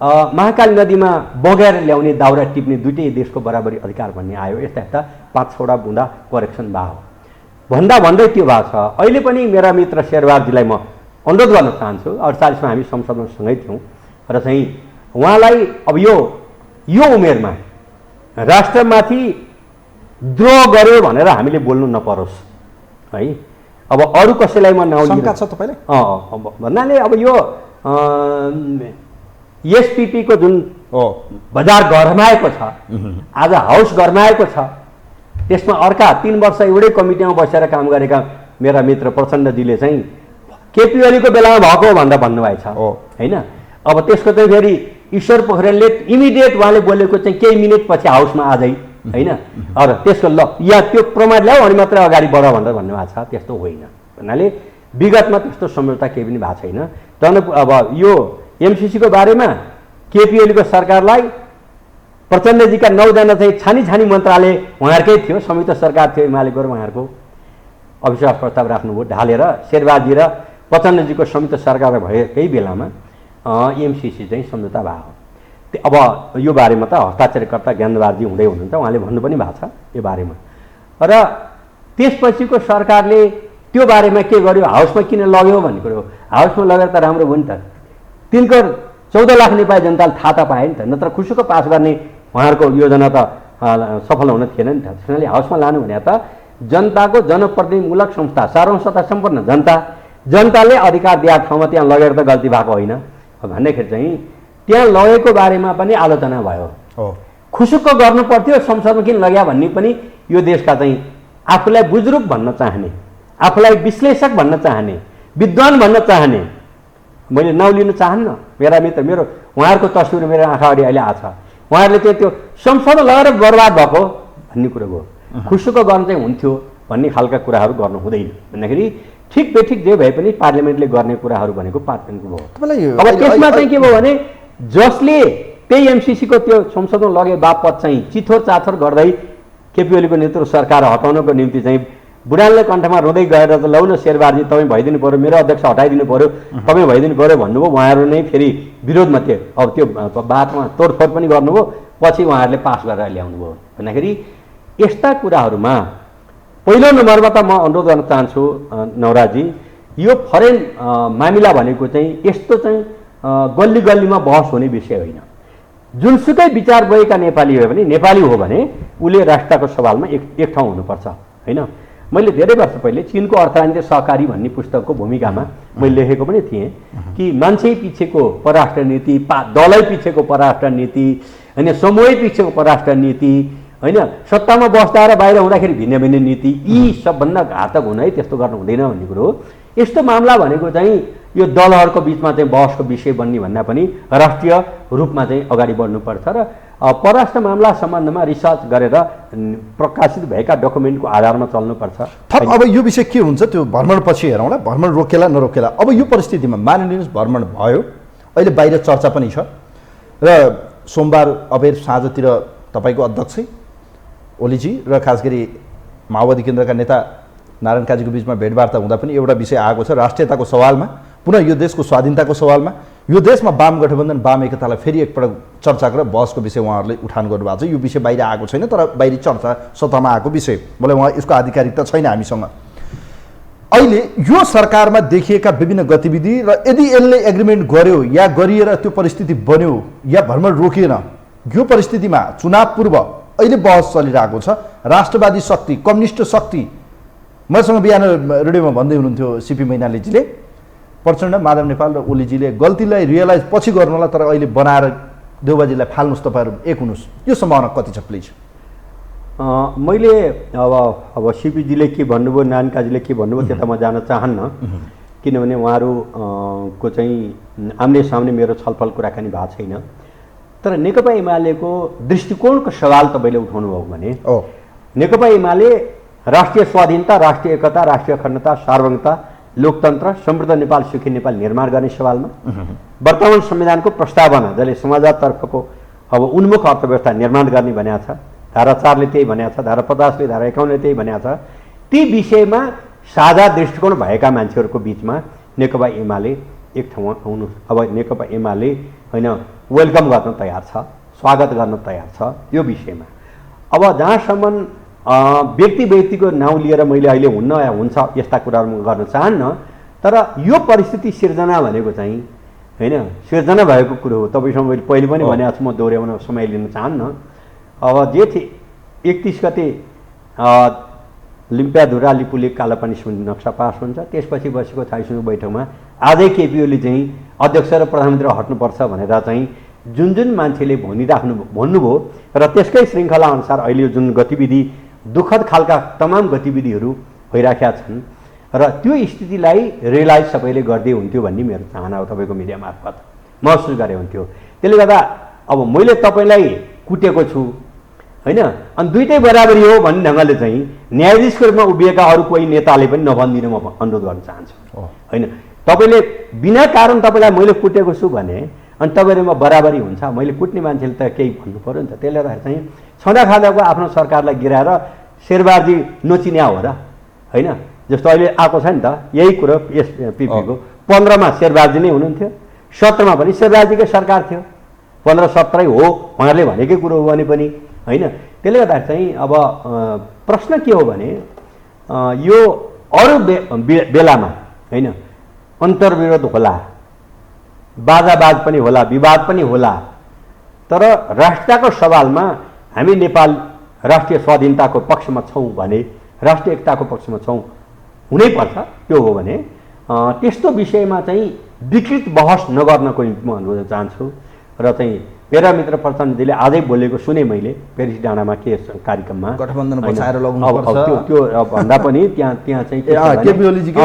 महाकाली नदीमा बगेर ल्याउने दाउरा टिप्ने दुइटै देशको बराबरी अधिकार भन्ने आयो। यस्ता यस्ता 5-6वटा बुँदा करेक्सन भयो भन्दै त्यो भएको छ। अहिले पनि मेरा मित्र शेरबहादुरजीलाई म अनुरोध गर्न चाहन्छु, 48 मा हामी संसदमा सँगै थियौँ र चाहिँ उहाँलाई अब यो उमेरमा राष्ट्रमाथि द्रोह गर्यो भनेर हामीले बोल्नु नपरोस् है। अब अरू कसैलाई म शङ्का छ तपाईलाई? भन्नाले अब यो एसपीपी को जुन बजार गरमाएको छ, आज हाउस गरमाएको छ, त्यसमा अर्का 3 वर्ष एउटै कमिटीमा बसेर काम गरेका मेरा मित्र प्रचण्डजीले चाहिँ केपी ओलीको बेलामा भएको भनेर भन्नुभएको छ होइन। अब त्यसको चाहिँ फेरि ईश्वर पोखरेलले इमिडिएट उहाँले बोलेको चाहिँ केही मिनट पछि हाउसमा आजै होइन र त्यसको ल या त्यो प्रमाण ल्याऊ अनि मात्रै अगाडि बढ भनेर भन्नुभएको छ। त्यस्तो होइन भन्नाले विगतमा त्यस्तो सम्झौता केही पनि भएको छैन। अब यो एमसीसीको बारेमा केपी ओलीको सरकारलाई प्रचण्डजीका 9 जना चाहिँ छानी मन्त्रालय उहाँहरूकै थियो, संयुक्त सरकार थियो एमालेको र उहाँहरूको अविश्वास प्रस्ताव राख्नुभयो ढालेर। शेरबहादुरजी र प्रचण्डजीको संयुक्त सरकार भएकै बेलामा एमसीसी चाहिँ सम्झौता भयो। अब यो बारेमा त हस्ताक्षरकर्ता ज्ञानबहादुरजी हुँदै हुनुहुन्छ, उहाँले भन्नु पनि भएको छ यो बारेमा। र त्यसपछिको सरकारले त्यो बारेमा के गर्यो, हाउसमा किन लग्यो भन्ने कुरो। हाउसमा लगेर त राम्रो भयो नि त, तिनको 14 लाख नेपाली जनताले थाहा त पाए नि त, नत्र खुसीको पास गर्ने उहाँहरूको योजना त सफल हुन थिएन नि त। त्यसैले हाउसमा लानु भने त जनताको जनप्रतिनिधिमूलक संस्था, सार्वसत्ता सम्पन्न जनताले अधिकार दिएको ठाउँमा त्यहाँ लगेर त गल्ती भएको होइन भन्दाखेरि चाहिँ त्यहाँ लगेको बारेमा पनि आलोचना भयो। खुसुक्क गर्नु पर्थ्यो संसदमा किन लग्या भन्ने पनि यो देशका चाहिँ आफूलाई बुजुर्ग भन्न चाहने, आफूलाई विश्लेषक भन्न चाहने, विद्वान भन्न चाहने मैले नाउँ लिन चाहन्न, मेरा मित्र मेरो उहाँहरूको तस्बिर मेरो आँखा अगाडि अहिले आछ। उहाँहरूले त्यो संसद लगाएर बर्बाद भएको भन्ने कुरो भयो। खुसुको गर्न चाहिँ हुन्थ्यो भन्ने खालका कुराहरू गर्नु हुँदैन भन्दाखेरि ठिक बेठिक जे भए पनि पार्लियामेन्टले गर्ने कुराहरू भनेको पार्लियामेन्टको भयो। अब त्यसमा चाहिँ के भयो भने जसले त्यही एमसिसीको त्यो संसदमा लगे बापत चाहिँ चिथोर चाथोर गर्दै केपी ओलीको नेतृत्व सरकार हटाउनको निम्ति चाहिँ बुढानले कण्ठमा रुँदै गएर त लौ न शेरबहादुरजी तपाईँ भइदिनु पऱ्यो, मेरो अध्यक्ष हटाइदिनु पऱ्यो, तपाईँ भइदिनु पऱ्यो भन्नुभयो। उहाँहरू नै फेरि विरोधमा थिए। अब त्यो बातमा तोडफोड पनि गर्नुभयो, पछि उहाँहरूले पास गरेर ल्याउनु भयो भन्दाखेरि यस्ता कुराहरूमा पहिलो नम्बरमा त म अनुरोध गर्न चाहन्छु नवराजी, यो फरेन मामिला भनेको चाहिँ यस्तो चाहिँ गल्ली गल्लीमा बहस हुने विषय होइन। जुनसुकै विचार भएका नेपाली हो भने नेपाली हो भने उसले राष्ट्रको सवालमा एक ठाउँ हुनुपर्छ होइन। मैले धेरै वर्ष पहिले चीनको अर्थराजनीति सहकारी भन्ने पुस्तकको भूमिकामा मैले लेखेको पनि थिएँ कि मान्छे पछिको परराष्ट्र नीति, दलै पछिको परराष्ट्र नीति होइन, समूह पछिको परराष्ट्र नीति होइन, सत्तामा बस्दा र बाहिर हुँदाखेरि भिन्न भिन्न नीति, यी सबभन्दा घातक हुन है त्यस्तो गर्नु हुँदैन भन्ने कुरो हो। यस्तो मामला भनेको चाहिँ यो दलहरूको बिचमा चाहिँ बहसको विषय बन्ने भन्दा पनि राष्ट्रिय रूपमा चाहिँ अगाडि बढ्नुपर्छ र परराष्ट्र मामला सम्बन्धमा रिसर्च गरेर प्रकाशित भएका डकुमेन्टको आधारमा चल्नुपर्छ। अब यो विषय के हुन्छ त्यो भ्रमण पछि हेरौँला, भ्रमण रोकेला नरोकेला। अब यो परिस्थितिमा मानिलिनुहोस् भ्रमण भयो, अहिले बाहिर चर्चा पनि छ र सोमबार अबेर साँझतिर तपाईँको अध्यक्ष ओलीजी र खास गरी माओवादी केन्द्रका नेता नारायण काजीको बिचमा भेटवार्ता हुँदा पनि एउटा विषय आएको छ राष्ट्रियताको सवालमा, पुनः यो देशको स्वाधीनताको सवालमा। यो देशमा वाम गठबन्धन वाम एकतालाई फेरि एकपल्ट चर्चाको र बहसको विषय उहाँहरूले उठान गर्नुभएको छ। यो विषय बाहिर आएको छैन तर बाहिरी चर्चा सतहमा आएको विषय, मलाई उहाँ यसको आधिकारिकता छैन हामीसँग। अहिले यो सरकारमा देखिएका विभिन्न गतिविधि र यदि यसले एग्रिमेन्ट गर्यो या गरिएर त्यो परिस्थिति बन्यो या भ्रमण रोकिएन, यो परिस्थितिमा चुनाव पूर्व अहिले बहस चलिरहेको छ राष्ट्रवादी शक्ति, कम्युनिस्ट शक्ति। मसँग बिहान रेडियोमा भन्दै हुनुहुन्थ्यो सिपी मैनालीजीले, प्रचण्ड, माधव नेपाल र ओलीजीले गल्तीलाई रियलाइज पछि गर्नुलाई तर अहिले बनाएर देउबाजीलाई फाल्नुहोस्, तपाईँहरू एक हुनुहोस्, यो सम्भावना कति छ प्लिज? मैले अब सिपीजीले के भन्नुभयो, नारायण काजीले के भन्नुभयो त्यता म जान चाहन्न, किनभने उहाँहरूको चाहिँ आम्ने सामने मेरो छलफल कुराकानी भएको छैन। तर नेकपा एमालेको दृष्टिकोणको सवाल तपाईँले उठाउनु भयो भने नेकपा एमाले राष्ट्रिय स्वाधीनता, राष्ट्रिय एकता, राष्ट्रिय अखण्डता, सार्वभौमता, लोकतन्त्र, समृद्ध नेपाल, सुखी नेपाल निर्माण गर्ने सवालमा वर्तमान संविधानको प्रस्तावना जसले समाजतर्फको अब उन्मुख अर्थव्यवस्था निर्माण गर्ने भनेको छ, धारा 4ले त्यही भनेको छ, धारा 50ले, धारा 51ले त्यही भनेको छ, ती विषयमा साझा दृष्टिकोण भएका मान्छेहरूको बिचमा नेकपा एमाले एक ठाउँमा आउनु। अब नेकपा एमाले होइन वेलकम गर्न तयार छ, स्वागत गर्न तयार छ यो विषयमा। अब जहाँसम्म व्यक्तिको नाउँ लिएर मैले अहिले हुन्न या हुन्छ यस्ता कुराहरू म गर्न चाहन्न, तर यो परिस्थिति सिर्जना भनेको चाहिँ होइन सिर्जना भएको कुरो हो। तपाईँसँग मैले पहिले पनि भनेको छु, म दोहोऱ्याउन समय लिन चाहन्न। अब जेठ 31 गते लिम्पियाधुरा लिपुले कालापानी नक्सा पास हुन्छ, त्यसपछि बसेको 40औं बैठकमा आजै केपी ओली चाहिँ अध्यक्ष र प्रधानमन्त्री हट्नुपर्छ भनेर चाहिँ जुन जुन मान्छेले भन्नुभयो र त्यसकै श्रृङ्खला अनुसार अहिले जुन गतिविधि दुःखद खालका तमाम गतिविधिहरू भइराखेका छन् र त्यो स्थितिलाई रियलाइज सबैले गर्दै हुन्थ्यो भन्ने मेरो चाहना हो। तपाईँको मिडिया मार्फत महसुस गरे हुन्थ्यो। त्यसले गर्दा अब मैले तपाईँलाई कुटेको छु होइन, अनि दुइटै बराबरी हो भन्ने ढङ्गले चाहिँ न्यायाधीशको रूपमा उभिएका अरू कोही नेताले पनि नभनिदिनु म अनुरोध गर्न चाहन्छु होइन। तपाईँले बिना कारण तपाईँलाई मैले कुटेको छु भने अनि तपाईँहरूमा बराबरी हुन्छ, मैले कुट्ने मान्छेले त केही भन्नु पऱ्यो नि त। त्यसले गर्दा चाहिँ छँदा खाँदाको आफ्नो सरकारलाई गिराएर शेरबहादुरजी नचिन्या हो र होइन। जस्तो अहिले आएको छ नि त यही कुरो एसपिपीको 15मा शेरबहादुरजी नै हुनुहुन्थ्यो, 17मा पनि शेरबहादुरजीकै सरकार थियो, 15-17 हो उहाँहरूले भनेकै कुरो हो भने पनि होइन। त्यसले गर्दा चाहिँ अब प्रश्न के हो भने यो अरू बेलामा होइन अन्तर्विरोध होला, बाजाबाज पनि होला, विवाद पनि होला, तर राष्ट्रको सवालमा हामी नेपाल राष्ट्रिय स्वाधीनताको पक्षमा छौँ भने, राष्ट्रिय एकताको पक्षमा छौँ हुनैपर्छ। त्यो हो भने त्यस्तो विषयमा चाहिँ विकृत बहस नगर्नको निम्ति म अनुरोध चाहन्छु र चाहिँ मेरा मित्र प्रचण्डजीले आजै बोलेको सुने मैले पेरिस डाँडामा के कार्यक्रममा गठबन्धन बचाएर अब लग्नुपर्छ। त्यो भन्दा पनि त्यहाँ चाहिँ के छ भने, केपी ओलीजीको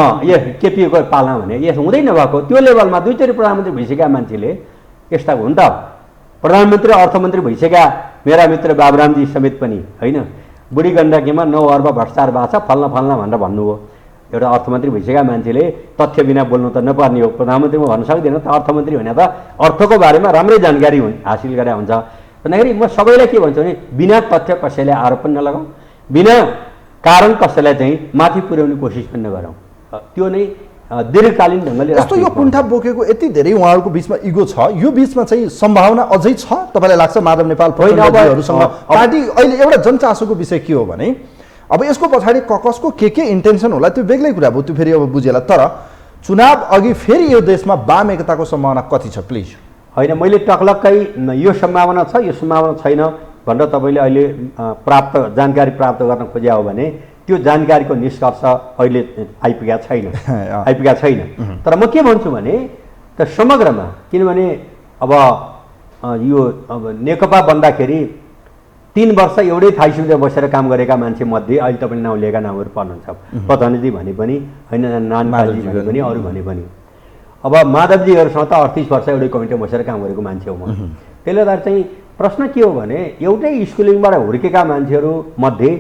केपीको पाला भने यस हुँदै नभएको त्यो लेभलमा दुईचोटि प्रधानमन्त्री भइसकेका मान्छेले यस्ता हुन् त। प्रधानमन्त्री अर्थमन्त्री भइसकेका मेरा मित्र बाबुरामजी समेत पनि होइन, बुढी गण्डकीमा 9 अर्ब भ्रष्टाचार भएको छ फल्ना फल्ना भनेर भन्नुभयो। एउटा अर्थमन्त्री भइसकेका मान्छेले तथ्य बिना बोल्नु त नपर्ने हो। प्रधानमन्त्रीमा भन्न सक्दैन त अर्थमन्त्री भने त अर्थको बारेमा राम्रै जानकारी हासिल गरे हुन्छ भन्दाखेरि म सबैलाई के भन्छु भने बिना तथ्य कसैलाई आरोप पनि नलगाउँ, बिना कारण कसैलाई चाहिँ माथि पुर्याउने कोसिस पनि नगरौँ। त्यो नै दीर्घकालीन ढङ्गले यस्तो यो कुण्ठा बोकेको यति धेरै उहाँहरूको बिचमा इगो छ, यो बिचमा चाहिँ सम्भावना अझै छ तपाईँलाई लाग्छ माधव नेपाल प्रचण्डजीहरूसँग पार्टी अहिले एउटा जनचासोको विषय के हो भने अब यसको पछाडि कसको के इन्टेन्सन होला त्यो बेग्लै कुरा भयो, त्यो फेरि अब बुझेला। तर चुनाव अघि फेरि यो देशमा वाम एकताको सम्भावना कति छ प्लिज? होइन, मैले टक्लक्कै यो सम्भावना छ यो सम्भावना छैन भनेर तपाईँले अहिले जानकारी प्राप्त गर्न खोज्या हो भने त्यो जानकारीको निष्कर्ष अहिले आइपुगेका छैन। तर म के भन्छु भने त समग्रमा, किनभने अब यो नेकपा बन्दाखेरि 3 वर्ष एउटै थाइसुले बसेर काम गरेका मान्छे मध्ये अहिले तपाईँले नाउँ लिएका नामहरू पर्नुहुन्छ। प्रधानजी भने पनि होइन, नानकाजी भने पनि, अरू भने पनि। अब माधवजीहरूसँग त 38 वर्ष एउटै कमिटीमा बसेर काम गरेको मान्छे हो म। त्यसले गर्दा चाहिँ प्रश्न के हो भने एउटै स्कुलिङबाट हुर्केका मान्छेहरू मध्ये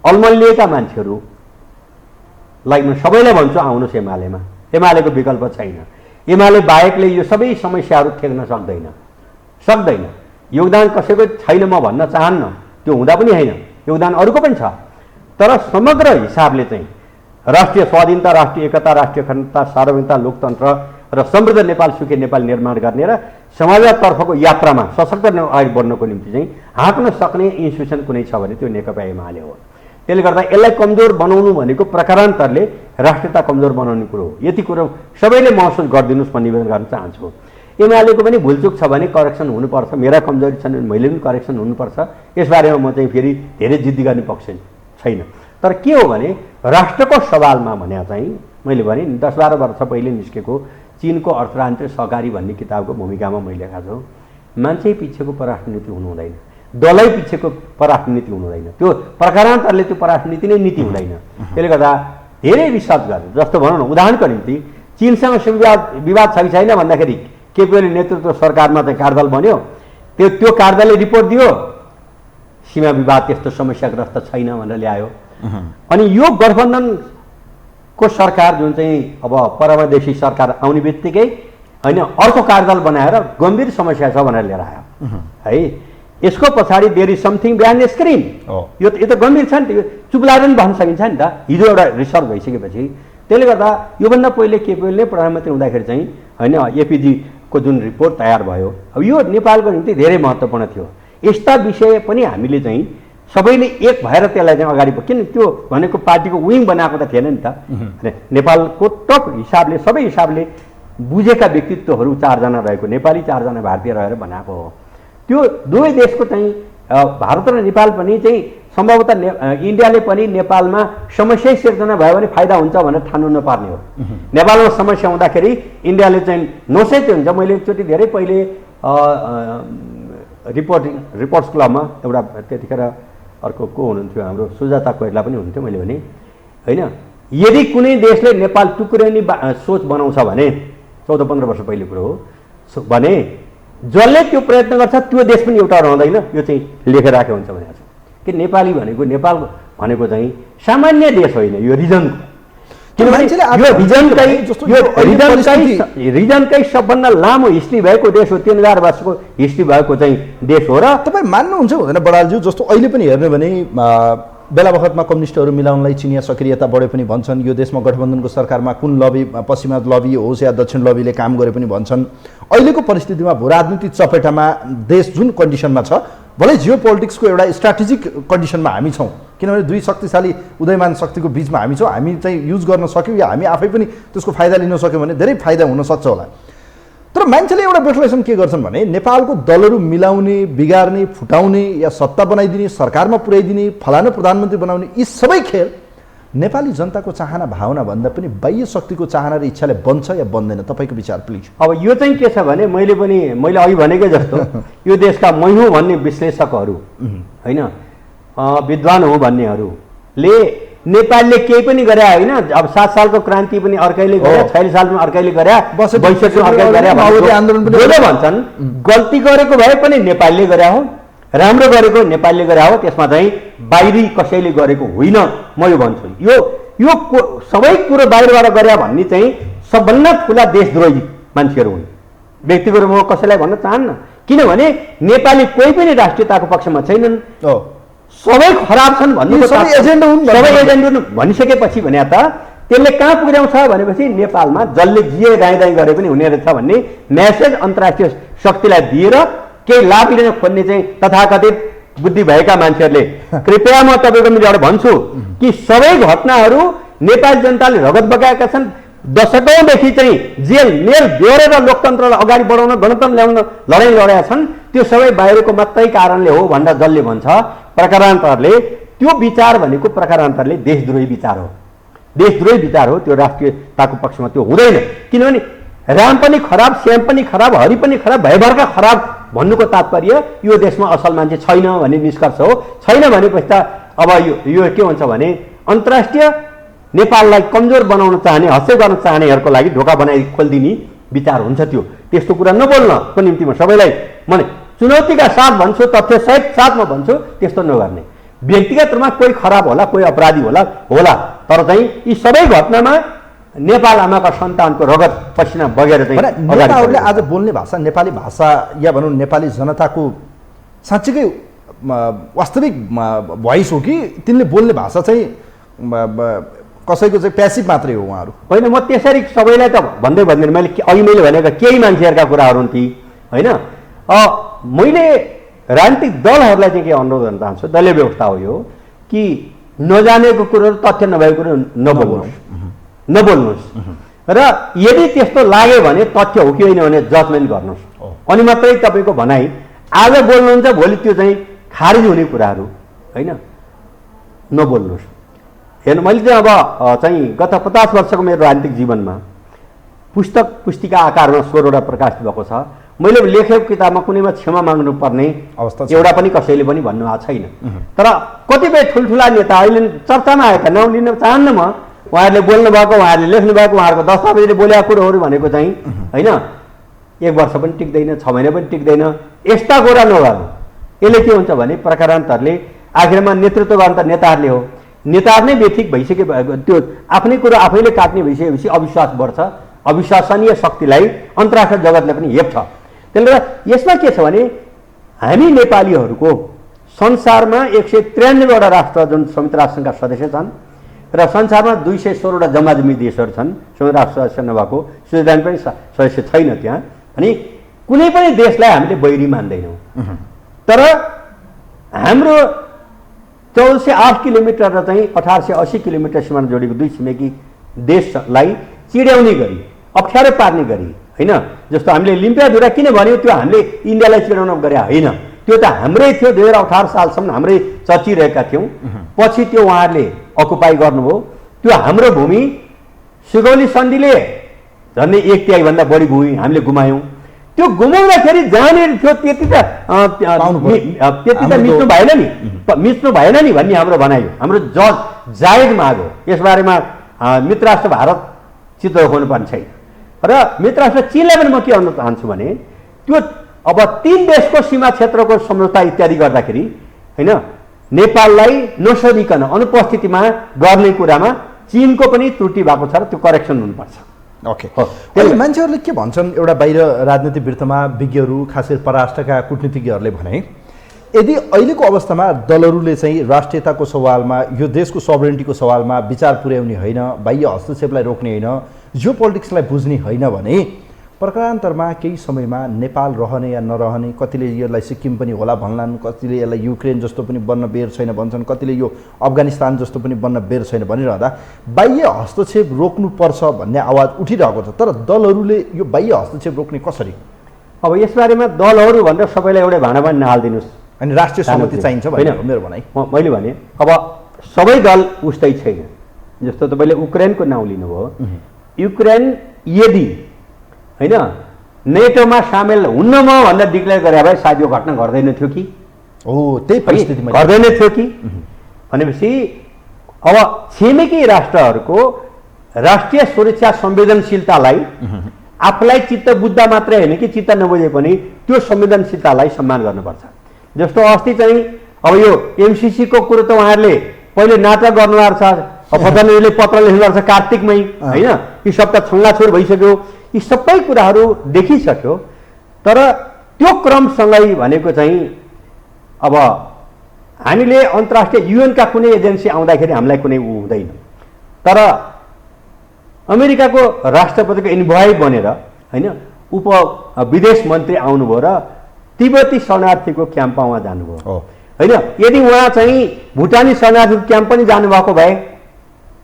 अल्मलिएका मान्छेहरूलाई म सबैलाई भन्छु आउनुहोस् एमालेमा। एमालेको विकल्प छैन। एमाले बाहेकले यो सबै समस्याहरू ठेक्न सक्दैन। योगदान कसैको छैन म भन्न चाहन्न, त्यो हुँदा पनि होइन, योगदान अरूको पनि छ। तर समग्र हिसाबले चाहिँ राष्ट्रिय स्वाधीनता, राष्ट्रिय एकता, राष्ट्रिय अखण्डता, सार्वभौमिकता, लोकतन्त्र र समृद्ध नेपाल, सुखी नेपाल निर्माण गर्ने र समाजतर्फको यात्रामा सशक्त अगाडि बढ्नको निम्ति चाहिँ हाँक्न सक्ने इन्स्टिट्युसन कुनै छ भने त्यो नेकपा एमाले हो। त्यसले गर्दा यसलाई कमजोर बनाउनु भनेको प्रकारान्तरले राष्ट्रियता कमजोर बनाउने कुरो हो। यति कुरो सबैले महसुस गरिदिनुहोस् भन्ने निवेदन गर्न चाहन्छु। एमालेको पनि भुलचुक छ भने करेक्सन हुनुपर्छ, मेरा कमजोरी छन् भने मैले पनि करेक्सन हुनुपर्छ। यसबारेमा म चाहिँ फेरि धेरै जिद्दी गर्ने पक्ष छैन। तर के हो भने राष्ट्रको सवालमा भने चाहिँ मैले भने 10-12 वर्ष पहिले निस्केको चीनको अर्थराजनीति सहकारी भन्ने किताबको भूमिकामा मैले लेखा छु, मान्छे पिछेको परराष्ट्र नीति हुनु हुँदैन, दलै पिछेको परराष्ट्र नीति हुनु हुँदैन, त्यो प्रकारान्तरले त्यो परराष्ट्र नीति नै नीति हुँदैन। त्यसले गर्दा धेरै रिसर्च गर्नु, जस्तो भनौँ न उदाहरणको निम्ति चीनसँग विवाद छ कि छैन भन्दाखेरि केपी ओली नेतृत्व सरकारमा चाहिँ कार्यदल बन्यो, त्यो कार्यदलले रिपोर्ट दियो सीमा विवाद त्यस्तो समस्याग्रस्त छैन भनेर ल्यायो। अनि यो गठबन्धनको सरकार जुन चाहिँ अब परमादेशी सरकार आउने बित्तिकै होइन अर्को कार्यदल बनाएर गम्भीर समस्या छ भनेर लिएर आयो है। यसको पछाडि there is something behind the screen. यो त गम्भीर छ नि त, यो चुप्लाएर पनि भन्न सकिन्छ नि त। हिजो एउटा रिसर्च भइसकेपछि त्यसले गर्दा योभन्दा पहिले केपी ओलीले प्रधानमन्त्री हुँदाखेरि चाहिँ होइन एपीजीको जुन रिपोर्ट तयार भयो, अब यो नेपालको निम्ति धेरै महत्त्वपूर्ण थियो। यस्ता विषय पनि हामीले चाहिँ सबैले एक भएर त्यसलाई चाहिँ अगाडि किन त्यो भनेको पार्टीको विङ बनाएको त थिएन नि त। नेपालको टप हिसाबले सबै हिसाबले बुझेका व्यक्तित्वहरू 4 जना रहेको, नेपाली 4 जना भारतीय रहेर बनाएको हो। त्यो दुवै देशको चाहिँ भारत र नेपाल पनि चाहिँ सम्भवतः इन्डियाले पनि नेपालमा समस्या सिर्जना भयो भने फाइदा हुन्छ भनेर ठान्नु नपर्ने हो। नेपालमा समस्या हुँदाखेरि इन्डियाले चाहिँ नोसेच हुन्छ। मैले एकचोटि धेरै पहिले रिपोर्ट्स क्लबमा एउटा त्यतिखेर अर्को को हुनुहुन्थ्यो हाम्रो सुजाता कोइराला पनि हुनुहुन्थ्यो, मैले भने होइन यदि कुनै देशले नेपाल टुक्राउने सोच बनाउँछ भने 14-15 वर्ष पहिले कुरो हो भने जसले त्यो प्रयत्न गर्छ त्यो देश पनि एउटा रहँदैन। यो चाहिँ लेखेर राखेको हुन्छ भनेको छ कि नेपाल भनेको चाहिँ सामान्य देश होइन, यो रिजनको, किनभने यो रिजनकै सबभन्दा लामो हिस्ट्री भएको देश हो, 3000 वर्षको हिस्ट्री भएको चाहिँ देश हो। र तपाईँ मान्नुहुन्छ हुँदैन बडालज्यू, जस्तो अहिले पनि हेर्ने भने बेला बखतमा कम्युनिस्टहरू मिलाउनलाई चिनिया सक्रियता बढे पनि भन्छन्। यो देशमा गठबन्धनको सरकारमा कुन लबी, पश्चिमा लबी होस् या दक्षिण लबीले काम गरे पनि भन्छन्। अहिलेको परिस्थितिमा भू राजनीतिक चपेटामा देश जुन कन्डिसनमा छ, भलै जियो पोलिटिक्सको एउटा स्ट्राटेजिक कन्डिसनमा हामी छौँ, किनभने दुई शक्तिशाली उदयमान शक्तिको बिचमा हामी छौँ। हामी चाहिँ युज गर्न सक्यौँ या हामी आफै पनि त्यसको फाइदा लिन सक्यौँ भने धेरै फाइदा हुनसक्छ होला। तर मान्छेले एउटा विश्लेषण के गर्छन् भने नेपालको दलहरू मिलाउने, बिगार्ने, फुटाउने या सत्ता बनाइदिने, सरकारमा पुर्याइदिने, फलानु प्रधानमन्त्री बनाउने, यी सबै खेल नेपाली जनताको चाहना भावना भन्दा पनि बाह्य शक्तिको चाहना र इच्छाले बन्छ या बन्दैन, तपाईँको विचार प्लिज। अब यो चाहिँ के छ भने मैले अघि भनेकै जस्तो यो देशका मै हुँ भन्ने विश्लेषकहरू होइन, विद्वान हो भन्नेहरूले नेपालले केही पनि गरे होइन। अब 7 सालको क्रान्ति पनि अर्कैले गरे, 46 सालमा अर्कैले गरे, 62 अर्कै गरे भन्छन्। गल्ती गरेको भए पनि नेपालले गरे हो, राम्रो गरेको नेपालले गरे हो, त्यसमा चाहिँ बाहिरी कसैले गरेको होइन म यो भन्छु। यो सबै कुरो बाहिरबाट गरे भन्ने चाहिँ सबभन्दा ठुला देशद्रोही मान्छेहरू हुन्। व्यक्तिगत रूपमा कसैलाई भन्न चाहन्न, किनभने नेपाली कोही पनि राष्ट्रियताको पक्षमा छैनन्, सबै खराब छन् भन्ने सबै एजेन्ट हुन् भनिसकेपछि भने त त्यसले कहाँ पुर्याउँछ भनेपछि नेपालमा जसले जिए दाइ गरे पनि हुने रहेछ भन्ने मेसेज अन्तर्राष्ट्रिय शक्तिलाई दिएर केही लाभ लिन खोज्ने चाहिँ तथाकथित बुद्धि भएका मान्छेहरूले। कृपया म तपाईँको मिडियाबाट भन्छु कि सबै घटनाहरू नेपाली जनताले रगत बगाएका छन्। दशकौँदेखि चाहिँ जेल मेल बेहोरेर लोकतन्त्रलाई अगाडि बढाउन गणतन्त्र ल्याउन लडाइँ लडेका छन्। त्यो सबै बाहिरको मात्रै कारणले हो भनेर जसले भन्छ, प्रकारान्तरले त्यो विचार भनेको प्रकारान्तरले देशद्रोही विचार हो, देशद्रोही विचार हो। त्यो राष्ट्रियताको पक्षमा त्यो हुँदैन, किनभने राम पनि खराब, श्याम पनि खराब, हरि पनि खराब, भयभरका खराब भन्नुको तात्पर्य यो देशमा असल मान्छे छैन भन्ने निष्कर्ष हो। छैन भनेपछि त अब यो के हुन्छ भने अन्तर्राष्ट्रिय नेपाललाई कमजोर बनाउन चाहने, हत्या गर्न चाहनेहरूको लागि ढोका बनाइ खोलिदिने विचार हुन्छ। त्यो त्यस्तो कुरा नबोल्नको निम्ति म सबैलाई मैले चुनौतीका साथ भन्छु, तथ्यसहित साथमा भन्छु, त्यस्तो नगर्ने। व्यक्तिगत रूपमा कोही खराब होला, कोही अपराधी होला, तर चाहिँ यी सबै घटनामा नेपाल आमाका सन्तानको रगत पसिना बगेर चाहिँ नेताहरूले आज बोल्ने भाषा नेपाली भाषा या भनौँ नेपाली जनताको साँच्चीकै वास्तविक भोइस हो कि तिनले बोल्ने भाषा चाहिँ कसैको चाहिँ प्यासिभ मात्रै हो उहाँहरू? होइन, म त्यसरी सबैलाई त भन्दै भन्दैन। मैले भनेका केही मान्छेहरूका कुराहरू हुन् ती होइन। मैले राजनीतिक दलहरूलाई चाहिँ के अनुरोध गर्न चाहन्छु, दलीय व्यवस्था हो यो, कि नजानेको कुरोहरू, तथ्य नभएको कुरो नबोल्नुहोस् र यदि त्यस्तो लाग्यो भने तथ्य हो कि होइन भने जजमेन्ट गर्नुहोस्, अनि मात्रै तपाईँको भनाइ। आज बोल्नुहुन्छ भोलि त्यो चाहिँ खारिज हुने कुराहरू होइन, नबोल्नुहोस्। हेर्नु, मैले चाहिँ अब चाहिँ गत 50 वर्षको मेरो राजनीतिक जीवनमा पुस्तिका आकारमा 16वटा प्रकाशित भएको छ। मैले लेखेको किताबमा कुनैमा क्षमा माग्नुपर्ने अवस्था एउटा पनि कसैले पनि भन्नुभएको छैन। तर कतिपय ठुल्ठुला नेता अहिले चर्चामा आएका, नाउँ लिन चाहन्न म, उहाँहरूले बोल्नु भएको, उहाँहरूले लेख्नु भएको, उहाँहरूको दस्तावेजले बोलेका कुरोहरू भनेको चाहिँ होइन 1 वर्ष पनि टिक्दैन, 6 महिना पनि टिक्दैन। यस्ता कुरा नगर्नु। यसले के हुन्छ भने प्रकारान्तरले आखिरमा नेतृत्व गर्न त नेताहरूले हो, नेताहरू नै बेठिक भइसके त्यो आफ्नै कुरो आफैले काट्ने भइसकेपछि अविश्वास बढ्छ। अविश्वसनीय शक्तिलाई अन्तर्राष्ट्रिय जगतले पनि हेप्छ। त्यसले गर्दा यसमा के छ भने हामी नेपालीहरूको संसारमा 193वटा राष्ट्र जुन संयुक्त राष्ट्रसङ्घका सदस्य छन् र संसारमा 216वटा जम्माजम्मी देशहरू छन् संयुक्त राष्ट्र सदस्य नभएको, स्विजरल्यान्ड पनि सदस्य छैन त्यहाँ। अनि कुनै पनि देशलाई हामीले बैरी मान्दैनौँ। तर हाम्रो 1408 किलोमिटर र चाहिँ 1880 किलोमिटर सीमा जोडेको 2 छिमेकी देशलाई चिड्याउने गरी, अप्ठ्यारो पार्ने गरी होइन, जस्तो हामीले लिम्पियाधुरा किन भन्यो, त्यो हामीले इन्डियालाई चिडाउन गरे होइन, त्यो त हाम्रै थियो। 2018 सालसम्म हाम्रै चर्चिरहेका थियौँ। पछि त्यो उहाँहरूले अकुपाई गर्नुभयो। त्यो हाम्रो भूमि सुगौली सन्धिले झन्डै 1/3 भन्दा बढी भूमि हामीले गुमायौँ। त्यो गुमाउँदाखेरि जहाँनिर थियो त्यति त मिच्नु भएन नि, भन्ने हाम्रो भनाइ हो। हाम्रो जायज माग हो। यसबारेमा मित्र राष्ट्र भारत चित्त हुनुपर्ने छैन। र मित्र राष्ट्र चीनलाई पनि म के भन्न चाहन्छु भने त्यो अब 3 देशको सीमा क्षेत्रको सम्झौता इत्यादि गर्दाखेरि होइन, नेपाललाई नसोधिकन अनुपस्थितिमा गर्ने कुरामा चीनको पनि त्रुटि भएको छ र त्यो करेक्सन हुनुपर्छ। ओके, अहिले मान्छेहरूले के भन्छन्, एउटा बाहिर राजनीतिक वृत्तमा विज्ञहरू, खास गरी परराष्ट्रका कूटनीतिज्ञहरूले भने यदि अहिलेको अवस्थामा दलहरूले चाहिँ राष्ट्रियताको सवालमा, यो देशको सभरेन्टीको सवालमा विचार पुर्याउने होइन, बाह्य हस्तक्षेपलाई रोक्ने होइन, जियो पोलिटिक्सलाई बुझ्ने होइन भने प्रकारान्तरमा केही समयमा नेपाल रहने या नरहने, कतिले यसलाई सिक्किम पनि होला भन्लान्, कतिले यसलाई युक्रेन जस्तो पनि बन्न बेर छैन भन्छन्, कतिले यो अफगानिस्तान जस्तो पनि बन्न बेर छैन भनिरहँदा बाह्य हस्तक्षेप रोक्नुपर्छ भन्ने आवाज उठिरहेको छ। तर दलहरूले यो बाह्य हस्तक्षेप रोक्ने कसरी? अब यसबारेमा दलहरू भनेर सबैलाई एउटै भाँडा पनि नहालिदिनुहोस्। अनि राष्ट्रिय सहमति चाहिन्छ भनेर मेरो भनाइ। मैले भने अब सबै दल उस्तै छैन, जस्तो तपाईँले युक्रेनको नाउँ लिनुभयो, युक्रेन यदि होइन नेटोमा सामेल हुन्न म भनेर डिक्लेयर गरे भए सायद यो घटना घट्दैन थियो कि? त्यही परिस्थितिमा घट्दैन थियो कि? भनेपछि अब छिमेकी राष्ट्रहरूको राष्ट्रिय सुरक्षा संवेदनशीलतालाई आफूलाई चित्त बुझ्दा मात्रै होइन कि चित्त नबुझे पनि त्यो संवेदनशीलतालाई सम्मान गर्नुपर्छ। जस्तो अस्ति चाहिँ अब यो एमसिसीको कुरो त उहाँहरूले पहिले नाटक गर्नुभएको छ, प्रधानमन्त्रीले पत्र लेख्नुभएको छ कार्तिकमै होइन, यी सब त छङ्गाछोर भइसक्यो, यी सबै कुराहरू देखिसक्यो। तर त्यो क्रमसँगै भनेको चाहिँ अब हामीले अन्तर्राष्ट्रिय युएनका कुनै एजेन्सी आउँदाखेरि हामीलाई कुनै हुँदैन, तर अमेरिकाको राष्ट्रपतिको इन्भोय बनेर होइन विदेश मन्त्री आउनुभयो र तिब्बती शरणार्थीको क्याम्पमा उहाँ जानुभयो होइन। यदि उहाँ चाहिँ भुटानी शरणार्थीको क्याम्प पनि जानुभएको भए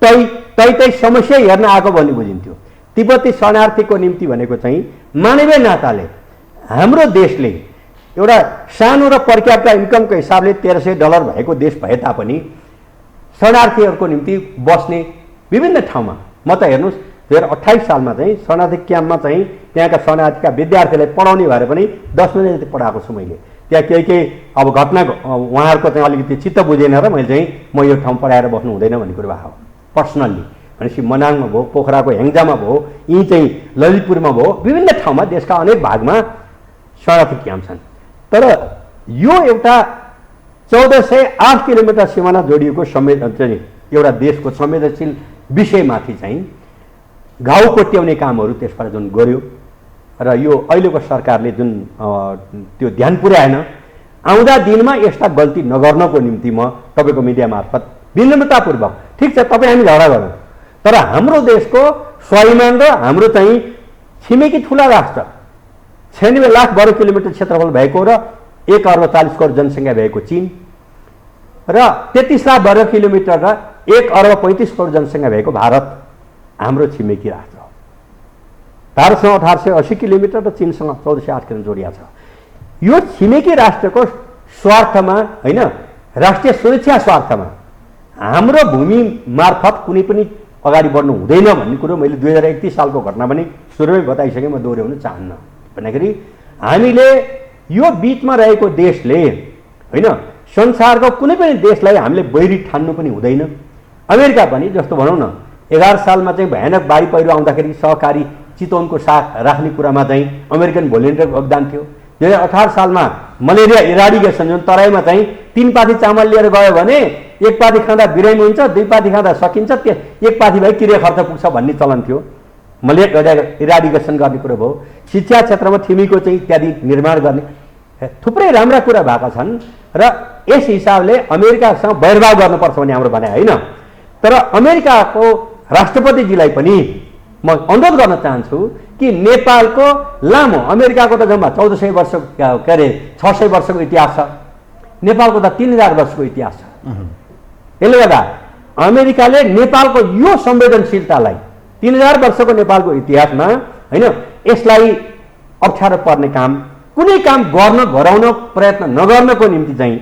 तै समस्या हेर्न आएको भन्ने बुझिन्थ्यो। तिब्बती शरणार्थीको निम्ति भनेको चाहिँ मानवीय नाताले हाम्रो देशले एउटा सानो र पर क्यापिटा इन्कमको हिसाबले $1300 भएको देश भए तापनि शरणार्थीहरूको निम्ति बस्ने विभिन्न ठाउँमा म त हेर्नुहोस् 2028 सालमा चाहिँ शरणार्थी क्याम्पमा चाहिँ त्यहाँका शरणार्थीका विद्यार्थीलाई पढाउने भएर पनि 10 महिना जति पढाएको छु मैले। त्यहाँ केही अब घटना उहाँहरूको चाहिँ अलिकति चित्त बुझेन र मैले चाहिँ म यो ठाउँ पढाएर बस्नु हुँदैन भन्ने कुरो भयो पर्सनल्ली। भनेपछि मनाङमा भयो, पोखराको हेङ्जामा भयो, यहीँ चाहिँ ललितपुरमा भयो, विभिन्न ठाउँमा देशका अनेक भागमा शरणार्थी क्याम्प छन्। तर यो एउटा 1408 किलोमिटर सिमाना जोडिएको चाहिँ एउटा देशको संवेदनशील विषयमाथि चाहिँ घाउ कोट्याउने कामहरू त्यसबाट जुन गर्यो र यो अहिलेको सरकारले जुन त्यो ध्यान पुर्याएन, आउँदा दिनमा यस्ता गल्ती नगर्नको निम्ति म तपाईँको मिडिया मार्फत विनम्रतापूर्वक, ठिक छ तपाईँ हामी झगडा गरौँ, तर हाम्रो देशको स्वाभिमान र हाम्रो चाहिँ छिमेकी ठुला राष्ट्र 96 लाख वर्ग किलोमिटर क्षेत्रफल भएको र 1 अर्ब 40 करोड जनसङ्ख्या भएको चीन र 33 लाख वर्ग किलोमिटर र 1 अर्ब 35 करोड जनसङ्ख्या भएको भारत हाम्रो छिमेकी राष्ट्र हो। भारतसँग 1880 किलोमिटर र चीनसँग 1408 किलोमिटर जोडिया छ। यो छिमेकी राष्ट्रको स्वार्थमा होइन, राष्ट्रिय सुरक्षा स्वार्थमा हाम्रो भूमि मार्फत कुनै पनि अगाडि बढ्नु हुँदैन भन्ने कुरो मैले 2031 सालको घटना पनि सुरुमै बताइसकेँ, म दोहोऱ्याउन चाहन्न। भन्दाखेरि हामीले यो बिचमा रहेको देशले होइन संसारको कुनै पनि देशलाई हामीले बैरी ठान्नु पनि हुँदैन। अमेरिका पनि जस्तो भनौँ न 11 सालमा चाहिँ भयानक बाढी पहिरो आउँदाखेरि सहकारी चितवनको साथ राख्ने कुरामा चाहिँ अमेरिकन भोलिन्टियरको योगदान थियो। 2018 सालमा मलेरिया इराडिकेसन जुन तराईमा चाहिँ 3 पाथी चामल लिएर गयो भने 1 पाथी खाँदा बिरामी हुन्छ, 2 पाथी खाँदा सकिन्छ, 1 पाथी भए किरे खर्च पुग्छ भन्ने चलन थियो। मलेरिया इराडिकेसन गर्ने कुरो भयो। शिक्षा क्षेत्रमा थिमीको चाहिँ इत्यादि निर्माण गर्ने थुप्रै राम्रा कुरा भएका छन् र यस हिसाबले अमेरिकासँग बैरभाव गर्नुपर्छ भन्ने हाम्रो भनाइ होइन। तर अमेरिकाको राष्ट्रपतिजीलाई पनि म अनुरोध गर्न चाहन्छु कि नेपालको लामो, अमेरिकाको त जम्मा 1400 वर्ष के अरे 600 वर्षको इतिहास छ, नेपालको त 3000 वर्षको इतिहास छ। यसले गर्दा अमेरिकाले नेपालको यो संवेदनशीलतालाई 3000 वर्षको नेपालको इतिहासमा होइन यसलाई अप्ठ्यारो पर्ने काम कुनै काम गर्न गराउन प्रयत्न नगर्नको निम्ति चाहिँ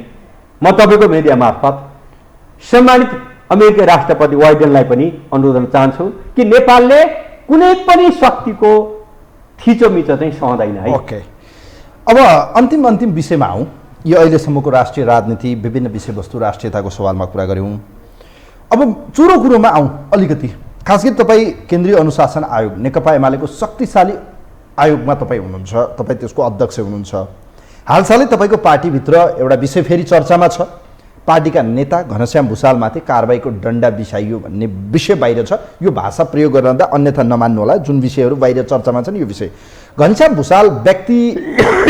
म तपाईँको मिडिया मार्फत सम्मानित अमेरिकी राष्ट्रपति बाइडेनलाई पनि अनुरोध गर्न चाहन्छु कि नेपालले कुनै पनि शक्तिको थिचोमिचो चाहिँ सहँदैन है। ओके, अब अन्तिम विषयमा आउँ। यो अहिलेसम्मको राष्ट्रिय राजनीति, विभिन्न विषयवस्तु, राष्ट्रियताको सवालमा कुरा गऱ्यौँ। अब चुरो कुरोमा आउँ अलिकति। खास गरी तपाईँ केन्द्रीय अनुशासन आयोग नेकपा एमालेको शक्तिशाली आयोगमा तपाईँ हुनुहुन्छ, तपाईँ त्यसको अध्यक्ष हुनुहुन्छ। हालसालै तपाईँको पार्टीभित्र एउटा विषय फेरि चर्चामा छ, पार्टीका नेता घनश्याम भुसालमाथि कारबाहीको डन्डा बिसाइयो भन्ने विषय बाहिर छ। यो भाषा प्रयोग गर्दा अन्यथा नमान्नु होला, जुन विषयहरू बाहिर चर्चामा छन् यो विषय। घनश्याम भुसाल व्यक्ति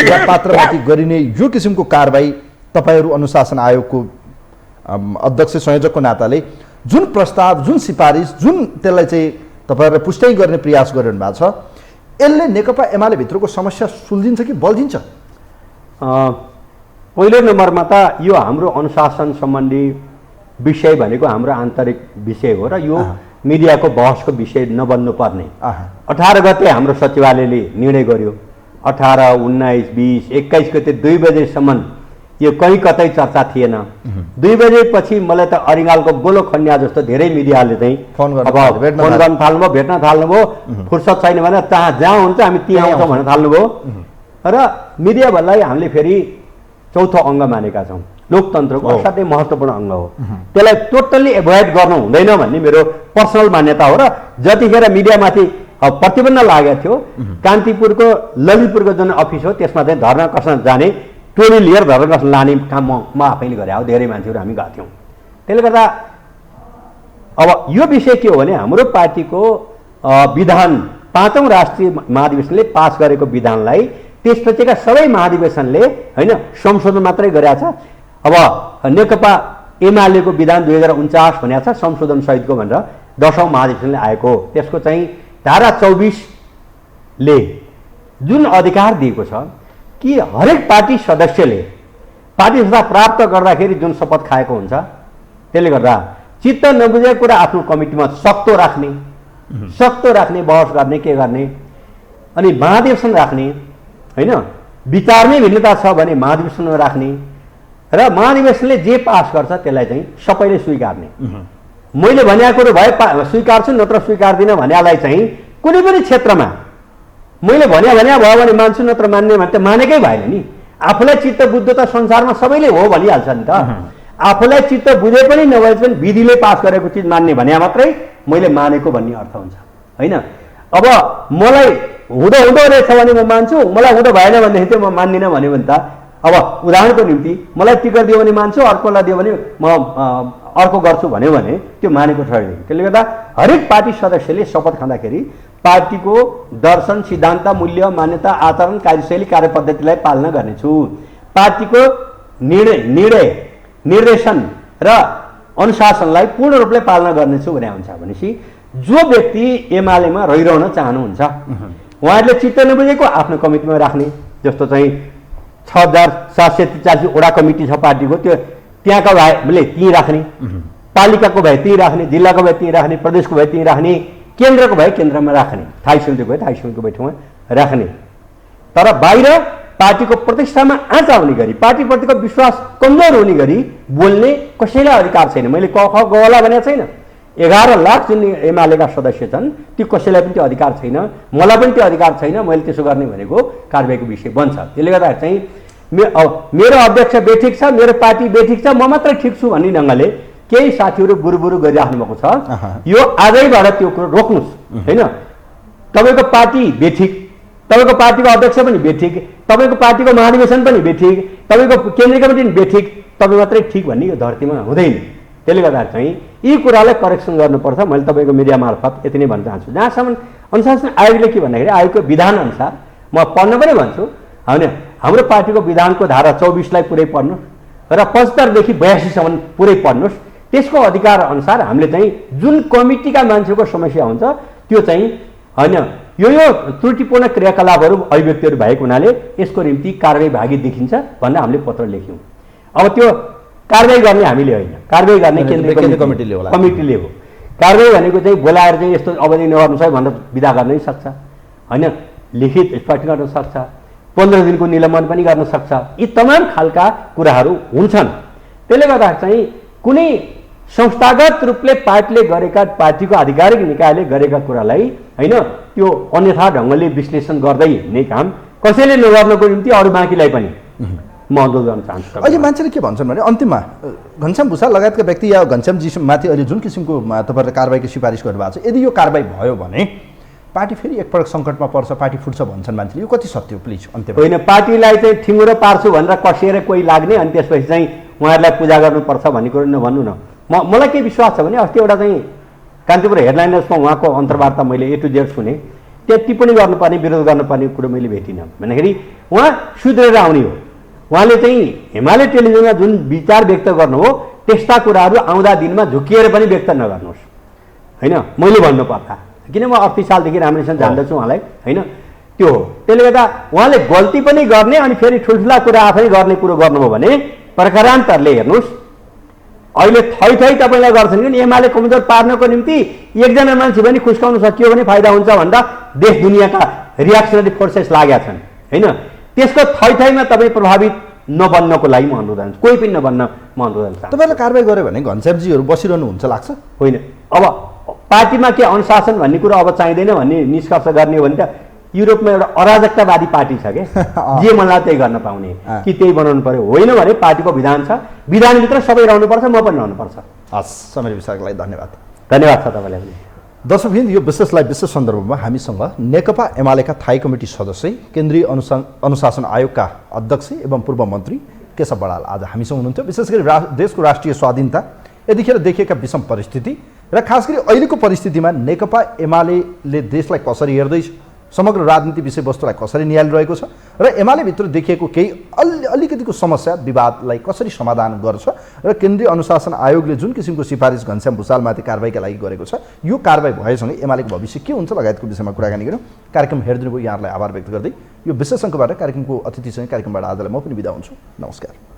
या पात्रमाथि गरिने यो किसिमको कारबाही तपाईँहरू अनुशासन आयोगको अध्यक्ष संयोजकको नाताले जुन प्रस्ताव, जुन सिफारिस, जुन त्यसलाई चाहिँ तपाईँहरूले पुष्टि गर्ने प्रयास गरिरहनु भएको छ, यसले नेकपा एमाले भित्रको समस्या सुल्झिन्छ कि बल्झिन्छ? पहिलो नम्बरमा त यो हाम्रो अनुशासन सम्बन्धी विषय भनेको हाम्रो आन्तरिक विषय हो र यो मिडियाको बहसको विषय नबन्नु पर्ने। 18 गते हाम्रो सचिवालयले निर्णय गर्यो, 18, 19, 20, 21 गते 2 बजेसम्म यो कहीँ कतै चर्चा थिएन। 2 बजेपछि मलाई त अरिङ्गालको गोलो खन्या जस्तो धेरै मिडियाले चाहिँ फोन गर्न अब भेट्न फोन गर्न थाल्नुभयो, भेट्न थाल्नुभयो, फुर्सद छैन भने जहाँ हुन्छ हामी त्यहाँ आउँछौँ भन्न थाल्नुभयो। र मिडियालाई हामीले फेरि चौथो अङ्ग मानेका छौँ, लोकतन्त्रको असाध्यै महत्त्वपूर्ण अङ्ग हो। त्यसलाई टोटल्ली एभोइड गर्नु हुँदैन भन्ने मेरो पर्सनल मान्यता हो। र जतिखेर मिडियामाथि प्रतिबन्ध लागेको थियो, कान्तिपुरको ललितपुरको जुन अफिस हो त्यसमा चाहिँ धर्ना कस्न जाने, टोली लिएर धर्ना कस्न लाने काम म आफैले गरेँ हो। धेरै मान्छेहरू हामी गएको थियौँ। त्यसले गर्दा अब यो विषय के हो भने हाम्रो पार्टीको विधान 5औं राष्ट्रिय महाधिवेशनले पास गरेको विधानलाई त्यसपछिका सबै महाधिवेशनले होइन संशोधन मात्रै गरेका छ। अब नेकपा एमालेको विधान 2049 भनेको छ संशोधन सहितको भनेर 10औं महाधिवेशनले आएको। त्यसको चाहिँ धारा 24 ले जुन अधिकार दिएको छ कि हरेक पार्टी सदस्यले पार्टी सत्ता प्राप्त गर्दाखेरि जुन शपथ खाएको हुन्छ, त्यसले गर्दा चित्त नबुझेको कुरा आफ्नो कमिटीमा सक्तो राख्ने बहस गर्ने के गर्ने, अनि महाधिवेशन राख्ने होइन, विचारमै भिन्नता छ भने महाधिवेशनमा राख्ने र महाधिवेशनले जे पास गर्छ त्यसलाई चाहिँ सबैले स्वीकार्ने। मैले भनेको कुरो भए स्वीकार्छु नत्र स्वीकार्दिनँ भनेलाई चाहिँ कुनै पनि क्षेत्रमा मैले भने भयो भने मान्छु नत्र मान्ने भने त मानेकै भएन नि। आफूलाई चित्त बुझ्दो त संसारमा सबैले हो भनिहाल्छ नि त। आफूलाई चित्त बुझे पनि नभए पनि विधिले पास गरेको चिज मान्ने भने मात्रै मैले मानेको भन्ने अर्थ हुन्छ होइन। अब मलाई हुँदो रहेछ भने म मान्छु, मलाई हुँदो भएन भनेदेखि चाहिँ म मान्दिनँ भन्यो भने त अब उदाहरणको निम्ति मलाई टिकट दियो भने मान्छु, अर्कोलाई दियो भने म अर्को गर्छु भन्यो भने त्यो मानेको छैन। त्यसले गर्दा हरेक पार्टी सदस्यले शपथ खाँदाखेरि पार्टीको दर्शन, सिद्धान्त, मूल्य, मान्यता, आचरण, कार्यशैली, कार्यपद्धतिलाई पालना गर्नेछु। पार्टीको निर्णय, निर्देशन र अनुशासनलाई पूर्ण रूपले पालना गर्नेछु भने हुन्छ। भनेपछि जो व्यक्ति एमालेमा रहिरहन चाहनुहुन्छ उहाँहरूले चित्त नबुझेको आफ्नो कमिटीमा राख्ने, जस्तो चाहिँ 6743 वडा कमिटी छ पार्टीको, त्यो त्यहाँका भएले त्यहीँ राख्ने, पालिकाको भए त्यहीँ राख्ने, जिल्लाको भए त्यहीँ राख्ने, प्रदेशको भए त्यहीँ राख्ने, केन्द्रको भए केन्द्रमा राख्ने, थाई समितिको भए थाई समितिको बैठकमा राख्ने। तर बाहिर पार्टीको प्रतिष्ठामा आँच आउने गरी, पार्टीप्रतिको विश्वास कमजोर हुने गरी बोल्ने कसैलाई अधिकार छैन। मैले क ख गला भनेको छैन। 11 लाख जुन एमालेका सदस्य छन् त्यो कसैलाई पनि त्यो अधिकार छैन, मलाई पनि त्यो अधिकार छैन। मैले त्यसो गर्ने भनेको कारबाहीको विषय बन्छ। त्यसले गर्दा चाहिँ मेरो अध्यक्ष बेठिक छ, मेरो पार्टी बेठिक छ, म मात्रै ठिक छु भन्ने ढङ्गले केही साथीहरू बुरुबुरु गरिराख्नु भएको छ। यो आजैबाट त्यो कुरो रोक्नुहोस् होइन। तपाईँको पार्टी बेठिक, तपाईँको पार्टीको अध्यक्ष पनि बेठिक, तपाईँको पार्टीको महाधिवेशन पनि बेठिक, तपाईँको केन्द्रीय कमिटी पनि बेठिक, तपाईँ मात्रै ठिक भन्ने यो धरतीमा हुँदैन। त्यसले गर्दा चाहिँ यी कुरालाई करेक्सन गर्नुपर्छ। मैले तपाईँको मिडिया मार्फत यति नै भन्न चाहन्छु। जहाँसम्म अनुशासन आयोगले के भन्दाखेरि आयोगको विधान अनुसार म पढ्न पनि भन्छु होइन, हाम्रो पार्टीको विधानको धारा 24 लाई पुरै पढ्नुहोस् र 75 देखि 82 सम्म पुरै पढ्नुहोस्। त्यसको अधिकार अनुसार हामीले चाहिँ जुन कमिटीका मान्छेको समस्या हुन्छ त्यो चाहिँ होइन यो त्रुटिपूर्ण क्रियाकलापहरू अभिव्यक्तिहरू भएको हुनाले यसको निम्ति कारबाही भागी देखिन्छ भनेर हामीले पत्र लेख्यौँ। अब त्यो कारबाही गर्ने हामीले होइन, कारबाही गर्ने केन्द्रीय कमिटीले हो। कारबाही भनेको चाहिँ बोलाएर चाहिँ यस्तो अवधि नगर्नुहोस् है भनेर विदा गर्नै सक्छ होइन, लिखित स्पष्ट गर्न सक्छ, 15 दिनको निलम्बन पनि गर्न सक्छ। यी तमाम खालका कुराहरू हुन्छन्। त्यसले गर्दा चाहिँ कुनै संस्थागत रूपले पार्टीले गरेका, पार्टीको आधिकारिक निकायले गरेका कुरालाई होइन त्यो अन्यथा ढङ्गले विश्लेषण गर्दै हिँड्ने काम कसैले नगर्नको निम्ति अरू बाँकीलाई पनि म अनुरोध गर्न चाहन्छु। अहिले मान्छेले के भन्छन् भने अन्तिममा घनश्याम भुषाल लगायतका व्यक्ति या घनश्यामजीमाथि अहिले जुन किसिमको तपाईँहरूले कारबाहीको सिफारिस गर्नुभएको छ, यदि यो कारबाही भयो भने पार्टी फेरि एकपटक सङ्कटमा पर्छ, पार्टी फुट्छ भन्छन् मान्छेले। यो कति सत्य हो प्लिज अन्त्यमा? होइन, पार्टीलाई चाहिँ ठिङ्गुरो पार्छु भनेर कसिएर कोही लाग्ने अनि त्यसपछि चाहिँ उहाँहरूलाई पूजा गर्नुपर्छ भन्ने कुरो नभन्नु न। मलाई के विश्वास छ भने अस्ति एउटा चाहिँ कान्तिपुर हेडलाइनर्समा उहाँको अन्तर्वार्ता मैले A to Z सुने, त्यो टिप्पणी गर्नुपर्ने, विरोध गर्नुपर्ने कुरो मैले भेटिनँ। भन्दाखेरि उहाँ सुध्रेर आउने हो। उहाँले चाहिँ हिमालय टेलिभिजनमा जुन विचार व्यक्त गर्नु हो त्यस्ता कुराहरू आउँदा दिनमा झुकिएर पनि व्यक्त नगर्नुहोस् होइन, मैले भन्नुपर्दा। किन म 38 सालदेखि राम्रैसँग जान्दछु उहाँलाई होइन, त्यो हो। त्यसले गर्दा उहाँले गल्ती पनि गर्ने अनि फेरि ठुल्ठुला कुरा आफै गर्ने कुरो गर्नुभयो भने प्रकारान्तरले हेर्नुहोस् अहिले थै तपाईँलाई गर्छन् कि एमाले कमजोर पार्नको निम्ति एकजना मान्छे पनि खुस्काउन सकियो भने फाइदा हुन्छ भन्दा देश दुनियाँका रियाक्सनरी फोर्सेस लागेका छन् होइन। त्यसको थैमा तपाईँ प्रभावित नबन्नको लागि म अनुरोध गर्छु, कोही पनि नबन्न म अनुरोध गर्छु। तपाईँले कारबाही गर्यो भने घनश्यामजीहरू बसिरहनु हुन्छ लाग्छ? होइन, अब पार्टीमा के अनुशासन भन्ने कुरो अब चाहिँदैन भन्ने निष्कर्ष गर्ने हो भने त युरोपमा एउटा अराजकतावादी पार्टी छ क्या, जे मनलाई त्यही गर्न पाउने कि त्यही बनाउनु पर्यो, होइन भने पार्टीको विधान छ, विधानभित्र सबै रहनुपर्छ, म पनि रहनुपर्छ। हस्, समय विषयको लागि धन्यवाद। धन्यवाद छ तपाईँलाई पनि। दर्शकवृन्द, यो विशेषलाई विशेष सन्दर्भमा हामीसँग नेकपा एमालेका थाई कमिटी सदस्य, केन्द्रीय अनुशासन आयोगका अध्यक्ष एवं पूर्व मन्त्री केशव बडाल आज हामीसँग हुनुहुन्थ्यो। विशेष गरी देशको राष्ट्रिय स्वाधीनता, यतिखेर देखिएका विषम परिस्थिति र खास गरी अहिलेको परिस्थितिमा नेकपा एमाले देशलाई कसरी हेर्दैछ, समग्र राजनीति विषयवस्तुलाई कसरी निहालिरहेको छ र एमालेभित्र देखिएको केही अलिकतिको समस्या विवादलाई कसरी समाधान गर्छ र केन्द्रीय अनुशासन आयोगले जुन किसिमको सिफारिस घनश्याम भुसालमाथि कारबाहीका लागि गरेको छ, यो कारबाही भएसँगै एमालेको भविष्य के हुन्छ लगायतको विषयमा कुराकानी गऱ्यौँ। कार्यक्रम हेरिदिनु भयो यहाँहरूलाई आभार व्यक्त गर्दै यो विशेष अङ्कबाट कार्यक्रमको अतिथिसँग कार्यक्रमबाट आजलाई म पनि बिदा हुन्छु। नमस्कार।